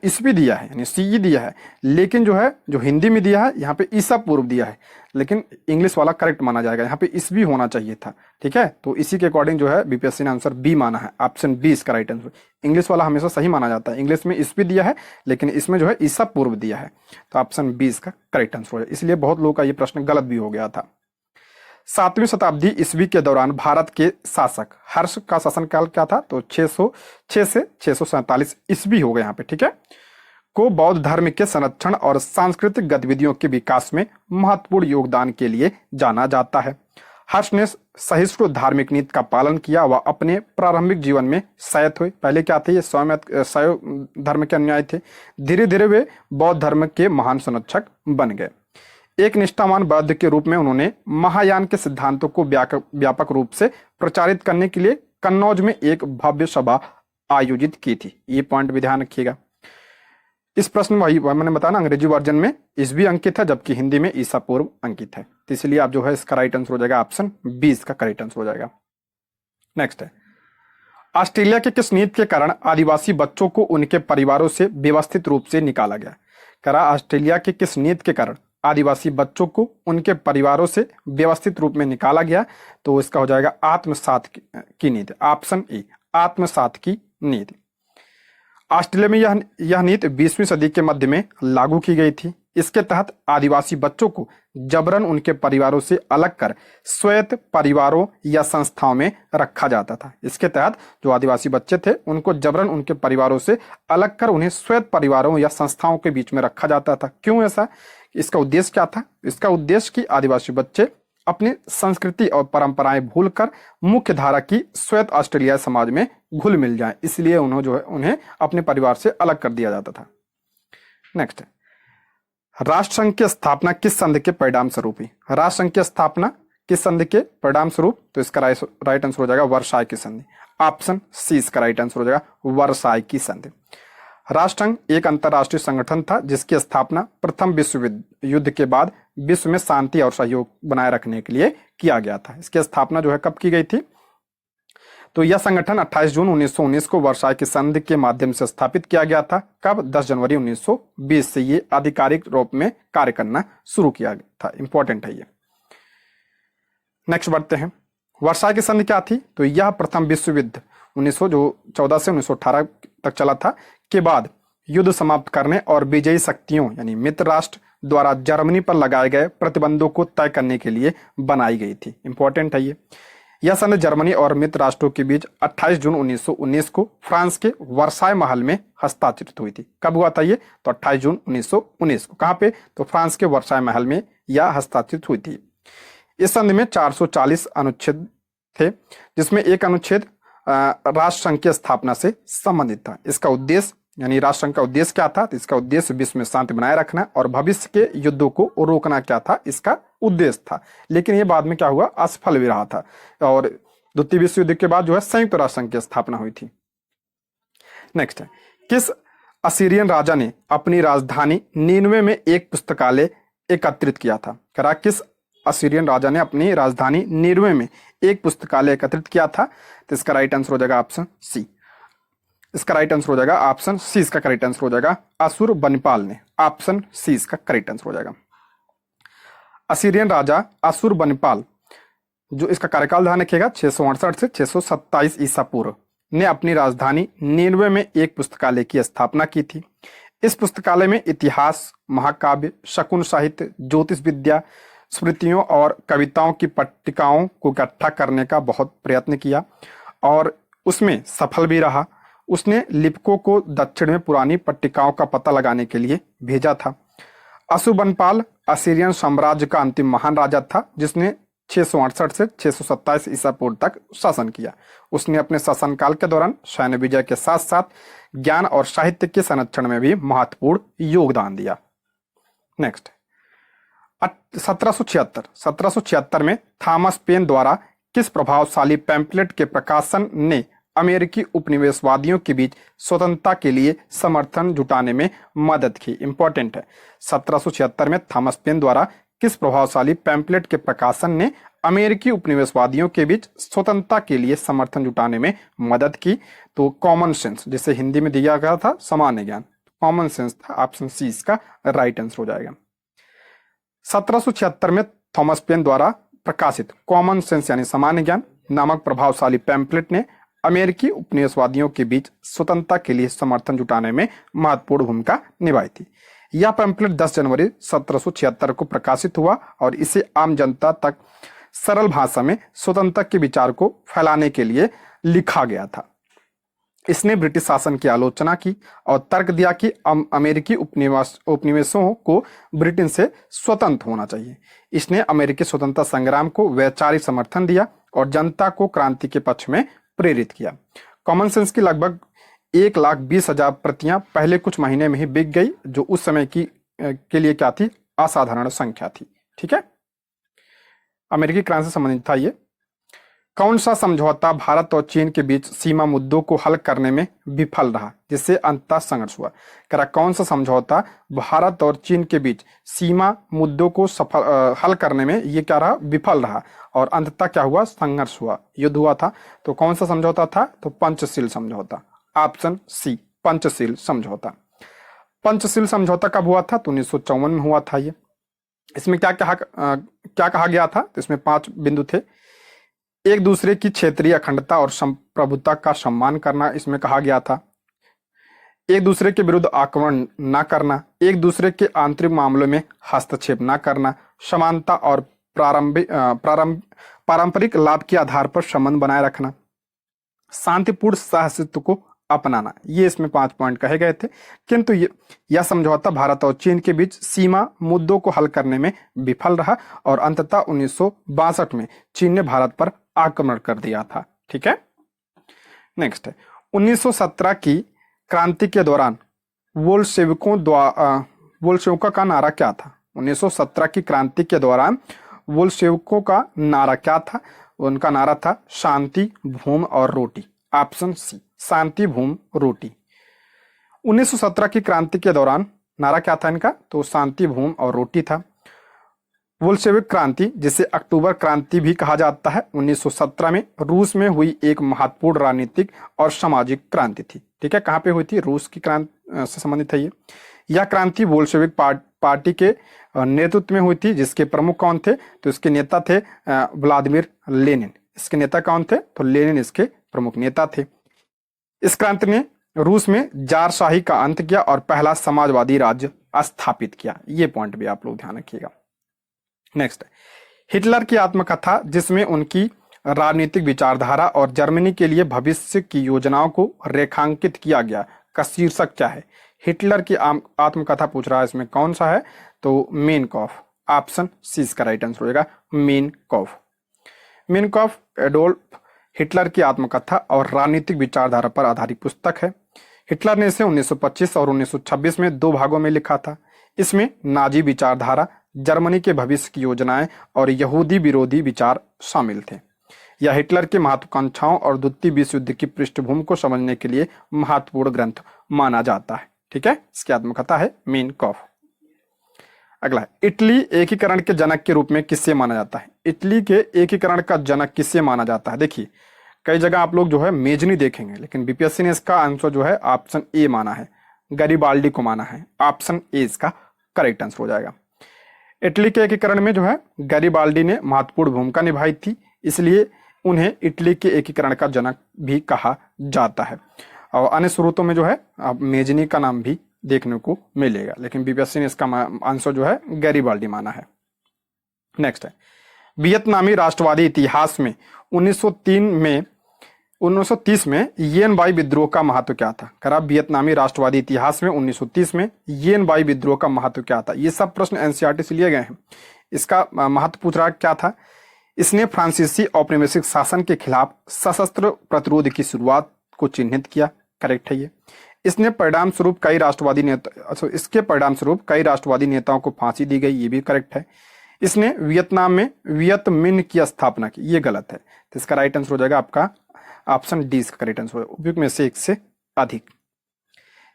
ईस्वी दिया है, यानी सीई दिया है, लेकिन जो हिंदी में दिया है यहाँ पे ईसा पूर्व दिया है, लेकिन इंग्लिश वाला करेक्ट माना जाएगा, यहाँ पे ईस्वी होना चाहिए था। ठीक है, तो इसी के अकॉर्डिंग जो है बीपीएससी ने आंसर बी माना है, ऑप्शन बी इसका राइट आंसर। इंग्लिश वाला हमेशा सही माना जाता है, इंग्लिश में ईस्वी दिया है लेकिन इसमें जो है ईसा पूर्व दिया है, तो ऑप्शन बी इसका करेक्ट आंसर है। इसलिए बहुत लोगों का ये प्रश्न गलत भी हो गया था। 7वीं शताब्दी ईस्वी के दौरान भारत के शासक हर्ष का शासनकाल क्या था, तो 606 से 647 ईस्वी हो गए यहाँ पे। ठीक है, को बौद्ध धर्म के संरक्षण और सांस्कृतिक गतिविधियों के विकास में महत्वपूर्ण योगदान के लिए जाना जाता है। हर्ष ने सहिष्णु धार्मिक नीति का पालन किया व अपने प्रारंभिक जीवन में शैव हुए। पहले क्या थे, ये शैव धर्म के अनुयायी थे। धीरे धीरे वे बौद्ध धर्म के महान संरक्षक बन गए। एक निष्ठावान बौद्ध के रूप में उन्होंने महायान के सिद्धांतों को व्यापक रूप से प्रचारित करने के लिए कन्नौज में एक भव्य सभा आयोजित की थी। ये पॉइंट भी ध्यान रखिएगा। इस प्रश्न में वही मैंने बताया, अंग्रेजी वर्जन में ईस्वी अंकित है जबकि हिंदी में ईसा पूर्व अंकित है, तो इसलिए आप जो है इसका राइट आंसर हो जाएगा ऑप्शन बी इसका करेक्ट आंसर हो जाएगा। नेक्स्ट है, ऑस्ट्रेलिया के किस नीति के कारण आदिवासी बच्चों को उनके परिवारों से व्यवस्थित रूप से निकाला गया। करा ऑस्ट्रेलिया के किस नीति के कारण आदिवासी बच्चों को उनके परिवारों से व्यवस्थित रूप में निकाला गया, तो इसका हो जाएगा आत्मसात की नीति, ऑप्शन ए आत्मसात की नीति। ऑस्ट्रेलिया में यह नीति 20वीं सदी के मध्य में लागू की गई थी। इसके तहत आदिवासी बच्चों को जबरन उनके परिवारों से अलग कर स्वायत्त परिवारों या संस्थाओं में रखा जाता था। इसके तहत जो आदिवासी बच्चे थे उनको जबरन उनके परिवारों से अलग कर उन्हें स्वायत्त परिवारों या संस्थाओं के बीच में रखा जाता था। क्यों ऐसा, इसका उद्देश्य क्या था, इसका उद्देश्य कि आदिवासी बच्चे अपनी संस्कृति और परंपराएं भूलकर मुख्य धारा की स्वायत्त ऑस्ट्रेलियाई समाज में घुल मिल जाएं, इसलिए उन्हें अपने परिवार से अलग कर दिया जाता था। नेक्स्ट है, राष्ट्र संघ की स्थापना किस संधि के परिणाम स्वरूप हुई। राष्ट्र संघ की स्थापना किस संधि के परिणाम स्वरूप, तो इसका राइट आंसर हो जाएगा वर्साय की संधि, ऑप्शन सी इसका राइट आंसर हो जाएगा वर्साय की संधि। राष्ट्र संघ एक अंतरराष्ट्रीय संगठन था जिसकी स्थापना प्रथम विश्व युद्ध के बाद विश्व में शांति और सहयोग बनाए रखने के लिए किया गया था। इसकी स्थापना जो है कब की गई थी, तो यह संगठन 28 जून 1919 को वर्साय की संधि के माध्यम से स्थापित किया गया था। कब, 10 जनवरी 1920 से ये आधिकारिक रूप में कार्य करना शुरू किया गया था। इंपॉर्टेंट है ये। नेक्स्ट बढ़ते हैं, वर्साय की संधि क्या थी, तो यह प्रथम विश्व युद्ध 1914 से 1918 तक चला था के बाद युद्ध समाप्त करने और विजयी शक्तियों यानी मित्र राष्ट्र द्वारा जर्मनी पर लगाए गए प्रतिबंधों को तय करने के लिए बनाई गई थी। इंपॉर्टेंट है ये। यह संधि जर्मनी और मित्र राष्ट्रों के बीच 28 जून 1919 को फ्रांस के वर्साय महल में हस्ताक्षरित हुई थी। कब हुआ था ये? तो 28 जून 1919 को। कहां पे? तो फ्रांस के वर्साय महल में यह हस्ताक्षरित हुई थी। इस संधि में 440 अनुच्छेद थे, जिसमें एक अनुच्छेद राष्ट्रसंघ की स्थापना से संबंधित था। इसका उद्देश्य यानी राष्ट्रसंघ का उद्देश्य क्या था? तो इसका उद्देश्य विश्व में शांति बनाए रखना और भविष्य के युद्धों को रोकना क्या था? इसका उद्देश्य था। लेकिन यह बाद में क्या हुआ? असफल भी रहा था और द्वितीय विश्व युद्ध के बाद जो है संयुक्त राष्ट्र संघ की स्थापना हुई थी। नेक्स्ट है, किस असीरियन राजा ने अपनी राजधानी नीनवे में एक पुस्तकालय एकत्रित किया था? करा किस असीरियन राजा ने अपनी राजधानी नीनवे में एक पुस्तकालय एकत्रित किया था? तो इसका राइट आंसर हो जाएगा ऑप्शन सी। इसका राइट आंसर हो जाएगा ऑप्शन सी। इसका करेक्ट आंसर हो जाएगा अशुरबनिपाल ने। ऑप्शन सी इसका करेक्ट आंसर हो जाएगा। असीरियन राजा अशुरबनिपाल, जो इसका कार्यकाल ध्यान रखिएगा 668 से 627 ईसा पूर्व, ने अपनी राजधानी नीनवे में एक पुस्तकालय की स्थापना की थी। इस पुस्तकालय में इतिहास, महाकाव्य, शकुन साहित्य, ज्योतिष विद्या, स्मृतियों और कविताओं की पट्टिकाओं को इकट्ठा करने का बहुत प्रयत्न किया और उसमें सफल भी रहा। उसने लिपकों को दक्षिण में पुरानी पट्टिकाओं का पता लगाने के लिए भेजा था। अशुरबनिपाल असीरियन साम्राज्य का अंतिम महान राजा था, जिसने 668 से 627 ईसा पूर्व तक शासन किया। उसने अपने शासनकाल के दौरान सैन्य विजय के साथ साथ ज्ञान और साहित्य के संरक्षण में भी महत्वपूर्ण योगदान दिया। नेक्स्ट, 1776 में थॉमस पेन द्वारा किस प्रभावशाली पैम्पलेट के प्रकाशन ने अमेरिकी उपनिवेशवादियों के बीच स्वतंत्रता के लिए समर्थन जुटाने में मदद की? इंपॉर्टेंट है। 1776 में थॉमस पेन द्वारा किस प्रभावशाली पैम्पलेट के प्रकाशन ने अमेरिकी उपनिवेशवादियों के बीच स्वतंत्रता के लिए समर्थन जुटाने में मदद की? तो कॉमन सेंस, जिसे हिंदी में दिया गया था सामान्य ज्ञान, कॉमन सेंस था। ऑप्शन सी इसका राइट आंसर हो जाएगा। 1776 में थॉमस पेन द्वारा प्रकाशित कॉमन सेंस यानी सामान्य ज्ञान नामक प्रभावशाली पैम्पलेट ने अमेरिकी उपनिवेशवादियों के बीच स्वतंत्रता के लिए समर्थन जुटाने में महत्वपूर्ण भूमिका निभाई थी। यह पैम्पलेट 10 जनवरी 1776 को प्रकाशित हुआ और इसे आम जनता तक सरल भाषा में स्वतंत्रता के विचार को फैलाने के लिए लिखा गया था। इसने ब्रिटिश शासन की आलोचना की और तर्क दिया कि अमेरिकी उपनिवेशों को ब्रिटेन से स्वतंत्र होना चाहिए। इसने अमेरिकी स्वतंत्रता संग्राम को वैचारिक समर्थन दिया और जनता को क्रांति के पक्ष में प्रेरित किया। कॉमन सेंस की लगभग 1,20,000 प्रतियां पहले कुछ महीने में ही बिक गई, जो उस समय के लिए क्या थी? असाधारण संख्या थी। ठीक है, अमेरिकी क्रांति से संबंधित था ये। कौन सा समझौता भारत और चीन के बीच सीमा मुद्दों को हल करने में विफल रहा, जिससे अंततः संघर्ष हुआ? कौन सा समझौता भारत और चीन के बीच सीमा मुद्दों को हल करने में ये क्या रहा? विफल रहा और अंततः क्या हुआ? संघर्ष हुआ, युद्ध हुआ था। तो कौन सा समझौता था? तो पंचशील समझौता। ऑप्शन सी, पंचशील समझौता। पंचशील समझौता कब हुआ था? तो 1954 में हुआ था ये। इसमें क्या कहा गया था? तो इसमें 5 बिंदु थे। एक दूसरे की क्षेत्रीय अखंडता और संप्रभुता का सम्मान करना इसमें कहा गया था। एक दूसरे के विरुद्ध आक्रमण न करना, एक दूसरे के आंतरिक मामलों में हस्तक्षेप न करना, समानता और पारंपरिक लाभ के आधार पर संबंध बनाए रखना, शांतिपूर्ण सहअस्तित्व को अपनाना। ये इसमें 5 पॉइंट कहे गए थे। किंतु यह समझौता भारत और चीन के बीच सीमा मुद्दों को हल करने में विफल रहा और अंततः 1962 में चीन ने भारत पर आक्रमण कर दिया था। ठीक है, नेक्स्ट है 1917 की क्रांति के दौरान बोल्शेविकों का नारा क्या था? 1917 की क्रांति के दौरान बोल्शेविकों का नारा क्या था? उनका नारा था शांति, भूमि और रोटी। ऑप्शन सी, शांति, भूमि, रोटी। 1917 की क्रांति के दौरान नारा क्या था इनका? तो शांति, भूमि और रोटी था। बोल्शेविक क्रांति, जिसे अक्टूबर क्रांति भी कहा जाता है, 1917 में रूस में हुई एक महत्वपूर्ण राजनीतिक और सामाजिक क्रांति थी। ठीक है, कहाँ पे हुई थी? रूस की क्रांति से संबंधित है ये। यह क्रांति बोल्शेविक पार्टी के नेतृत्व में हुई थी, जिसके प्रमुख कौन थे? तो इसके नेता थे व्लादिमीर लेनिन। इसके नेता कौन थे? तो लेनिन इसके प्रमुख नेता थे। इस क्रांति ने रूस में जारशाही का अंत किया और पहला समाजवादी राज्य स्थापित किया। ये पॉइंट भी आप लोग ध्यान रखिएगा। नेक्स्ट, हिटलर की आत्मकथा, जिसमें उनकी राजनीतिक विचारधारा और जर्मनी के लिए भविष्य की योजनाओं को रेखांकित किया गया का शीर्षक क्या है? हिटलर की आत्मकथा पूछ रहा है, इसमें कौन सा है? तो मेन कॉफ, ऑप्शन सी इसका राइट आंसर होगा, मेन कॉफ। मेन कॉफ एडोल्फ हिटलर की आत्मकथा और राजनीतिक विचारधारा पर आधारित पुस्तक है। हिटलर ने इसे 1925 और 1926 में 2 भागों में लिखा था। इसमें नाजी विचारधारा, जर्मनी के भविष्य की योजनाएं और यहूदी विरोधी विचार शामिल थे। यह हिटलर की महत्वाकांक्षाओं और द्वितीय विश्व युद्ध की पृष्ठभूमि को समझने के लिए महत्वपूर्ण ग्रंथ माना जाता है। ठीक है, इसकी आत्मकथा है मेन कॉफ। अगला, इटली एकीकरण के जनक के रूप में किससे माना जाता है? इटली के एकीकरण का जनक किससे माना जाता है? देखिए, कई जगह आप लोग जो है मेजनी देखेंगे, लेकिन बीपीएससी ने इसका आंसर जो है ऑप्शन ए माना है, गरीबाल्डी को माना है। ऑप्शन ए इसका करेक्ट आंसर हो जाएगा। इटली के एकीकरण में जो है गरीबाल्डी ने महत्वपूर्ण भूमिका निभाई थी, इसलिए उन्हें इटली के एकीकरण का जनक भी कहा जाता है। और अन्य स्रोतों में जो है आप मेजनी का नाम भी देखने को मिलेगा, लेकिन बीपीएससी ने इसका आंसर जो है गरीबाल्डी माना है। नेक्स्ट है, वियतनामी राष्ट्रवादी इतिहास में 1930 में येन बाई विद्रोह का महत्व क्या था? खराब, वियतनामी राष्ट्रवादी इतिहास में 1930 में येन बाई विद्रोह का महत्व क्या था? ये सब प्रश्न एनसीईआरटी से लिए गए हैं। इसका महत्व पूछ रहा क्या था? इसने फ्रांसीसी औपनिवेशिक शासन के खिलाफ सशस्त्र प्रतिरोध की शुरुआत को चिन्हित किया। करेक्ट है ये। इसके परिणाम स्वरूप कई राष्ट्रवादी नेताओं को फांसी दी गई, ये भी करेक्ट है। इसने वियतनाम में वियत मिन्ह की स्थापना की, ये गलत है। तो इसका राइट आंसर हो जाएगा आपका ऑप्शन डी, इसका करेक्ट आंसर होगा उपयुक्त में से एक से अधिक।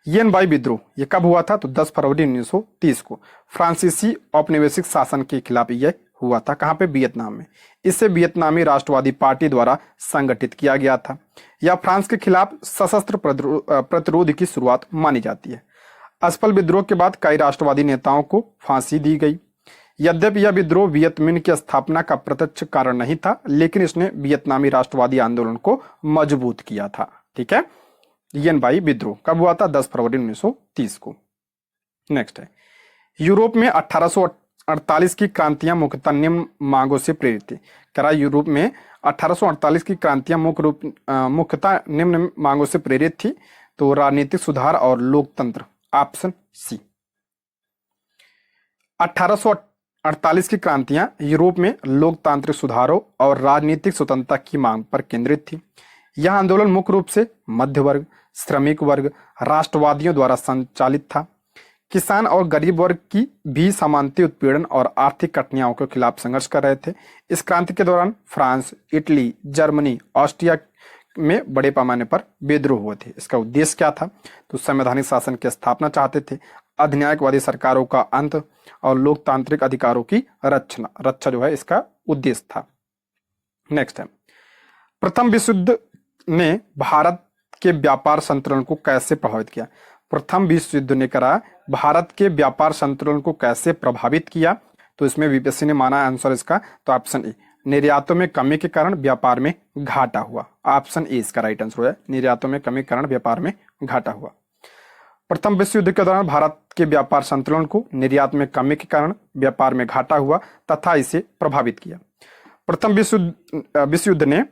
येन बाई विद्रोह ये कब हुआ था? तो 10 फरवरी 1930 को फ्रांसीसी औपनिवेशिक शासन के खिलाफ यह हुआ था। कहां पे? वियतनाम में। इसे वियतनामी राष्ट्रवादी पार्टी द्वारा संगठित किया गया था। यह फ्रांस के खिलाफ सशस्त्र प्रतिरोध की शुरुआत मानी जाती है। असफल विद्रोह के बाद कई राष्ट्रवादी नेताओं को फांसी दी गई। यद्यपि यह विद्रोह वियत मिन्ह की स्थापना का प्रत्यक्ष कारण नहीं था, लेकिन इसने वियतनामी राष्ट्रवादी आंदोलन को मजबूत किया था। ठीक है, येन बाई विद्रोह कब हुआ था? 10 फरवरी 1930 को। नेक्स्ट है, यूरोप में 1848 की क्रांतियां मुख्यतः निम्न मांगों से प्रेरित थी। करा, यूरोप में 1848 की क्रांतियां मुख्यतः निम्न मांगों से प्रेरित थी। तो राजनीतिक सुधार और लोकतंत्र, ऑप्शन सी। 1848 की क्रांतियां यूरोप में लोकतांत्रिक सुधारों और राजनीतिक स्वतंत्रता की मांग पर केंद्रित थी। यह आंदोलन मुख्य रूप से मध्य वर्ग, श्रमिक वर्ग, राष्ट्रवादियों द्वारा संचालित था। किसान और गरीब वर्ग की भी समानता, उत्पीड़न और आर्थिक कठिनाइयों के खिलाफ संघर्ष कर रहे थे। इस क्रांति के दौरान फ्रांस, इटली, जर्मनी, ऑस्ट्रिया में बड़े पैमाने पर विद्रोह हुए थे। इसका उद्देश्य क्या था? तो संवैधानिक शासन की स्थापना चाहते थे, अधिनायकवादी सरकारों का अंत और लोकतांत्रिक अधिकारों की रक्षा जो है इसका उद्देश्य था। नेक्स्ट है, प्रथम विश्व युद्ध ने भारत के व्यापार संतुलन को कैसे प्रभावित किया? प्रथम विश्व युद्ध ने करा भारत के व्यापार संतुलन को कैसे प्रभावित किया? तो इसमें बीपीएससी ने माना आंसर इसका, तो ऑप्शन ए, निर्यातों में कमी के कारण व्यापार में घाटा हुआ। ऑप्शन ए इसका राइट आंसर है, निर्यातों में कमी के कारण व्यापार में घाटा हुआ। प्रथम विश्व युद्ध के दौरान भारत के व्यापार संतुलन को निर्यात में कमी के कारण व्यापार में घाटा हुआ तथा इसे प्रभावित किया। प्रथम विश्व युद्ध ने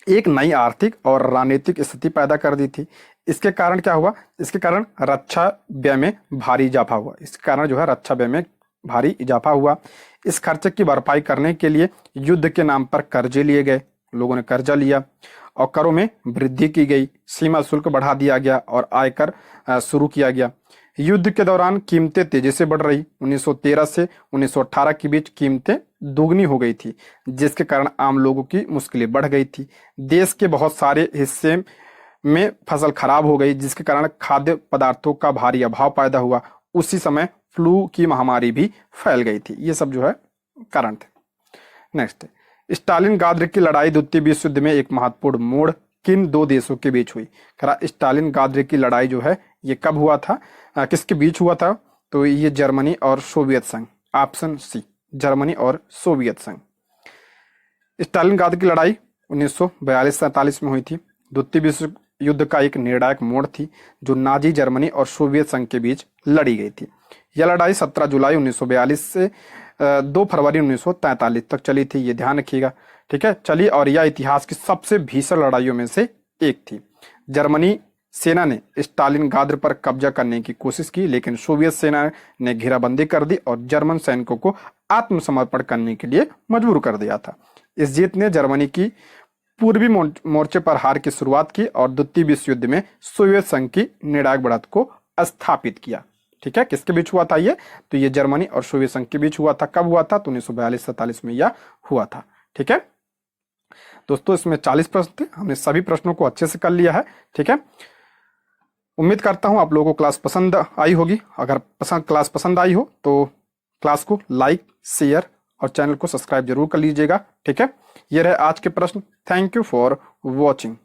एक नई आर्थिक और राजनीतिक स्थिति पैदा कर दी थी। इसके कारण क्या हुआ? इसके कारण रक्षा व्यय में भारी इजाफा हुआ। इसके कारण जो है रक्षा व्यय में भारी इजाफा हुआ। इस खर्चे की भरपाई करने के लिए युद्ध के नाम पर कर्जे लिए गए, लोगों ने कर्जा लिया और करों में वृद्धि की गई, सीमा शुल्क बढ़ा दिया गया और आयकर शुरू किया गया। युद्ध के दौरान कीमतें तेजी से बढ़ रही। 1913 से 1918 के बीच कीमतें दोगुनी हो गई थी, जिसके कारण आम लोगों की मुश्किलें बढ़ गई थी। देश के बहुत सारे हिस्से में फसल खराब हो गई, जिसके कारण खाद्य पदार्थों का भारी अभाव पैदा हुआ। उसी समय फ्लू की महामारी भी फैल गई थी। ये सब जो है कारण थे। नेक्स्ट, स्टालिनग्राद की लड़ाई द्वितीय विश्व युद्ध में एक महत्वपूर्ण मोड़ किन 2 देशों के बीच हुई? स्टालिनग्राद की लड़ाई जो है ये कब हुआ था, किसके बीच हुआ था? तो ये जर्मनी और सोवियत संघ, ऑप्शन सी, जर्मनी और सोवियत संघ। स्टालिनग्राद की लड़ाई 1942-47 में हुई थी। द्वितीय विश्व युद्ध का एक निर्णायक मोड़ थी जो नाजी जर्मनी और सोवियत संघ के बीच लड़ी गई थी। यह लड़ाई 17 जुलाई 1942 से 2 फरवरी 1943 तक चली थी, ये ध्यान रखिएगा। ठीक है, चली, और यह इतिहास की सबसे भीषण लड़ाइयों में से एक थी। जर्मनी सेना ने स्टालिनग्राद पर कब्जा करने की कोशिश की, लेकिन सोवियत सेना ने घेराबंदी कर दी और जर्मन सैनिकों को आत्मसमर्पण करने के लिए मजबूर कर दिया था। इस जीत ने जर्मनी की पूर्वी मोर्चे पर हार की शुरुआत की और द्वितीय विश्व युद्ध में सोवियत संघ की निर्णायक बढ़त को स्थापित किया। ठीक है, किसके बीच हुआ था ये? तो ये जर्मनी और सोवियत संघ के बीच हुआ था। कब हुआ था? तो 1942-47 में यह हुआ था। ठीक है दोस्तों, इसमें 40 प्रश्न थे, हमने सभी प्रश्नों को अच्छे से कर लिया है। ठीक है, उम्मीद करता हूं आप लोगों को क्लास पसंद आई होगी। अगर क्लास पसंद आई हो तो क्लास को लाइक, शेयर और चैनल को सब्सक्राइब जरूर कर लीजिएगा। ठीक है, ये रहे आज के प्रश्न। Thank you for watching.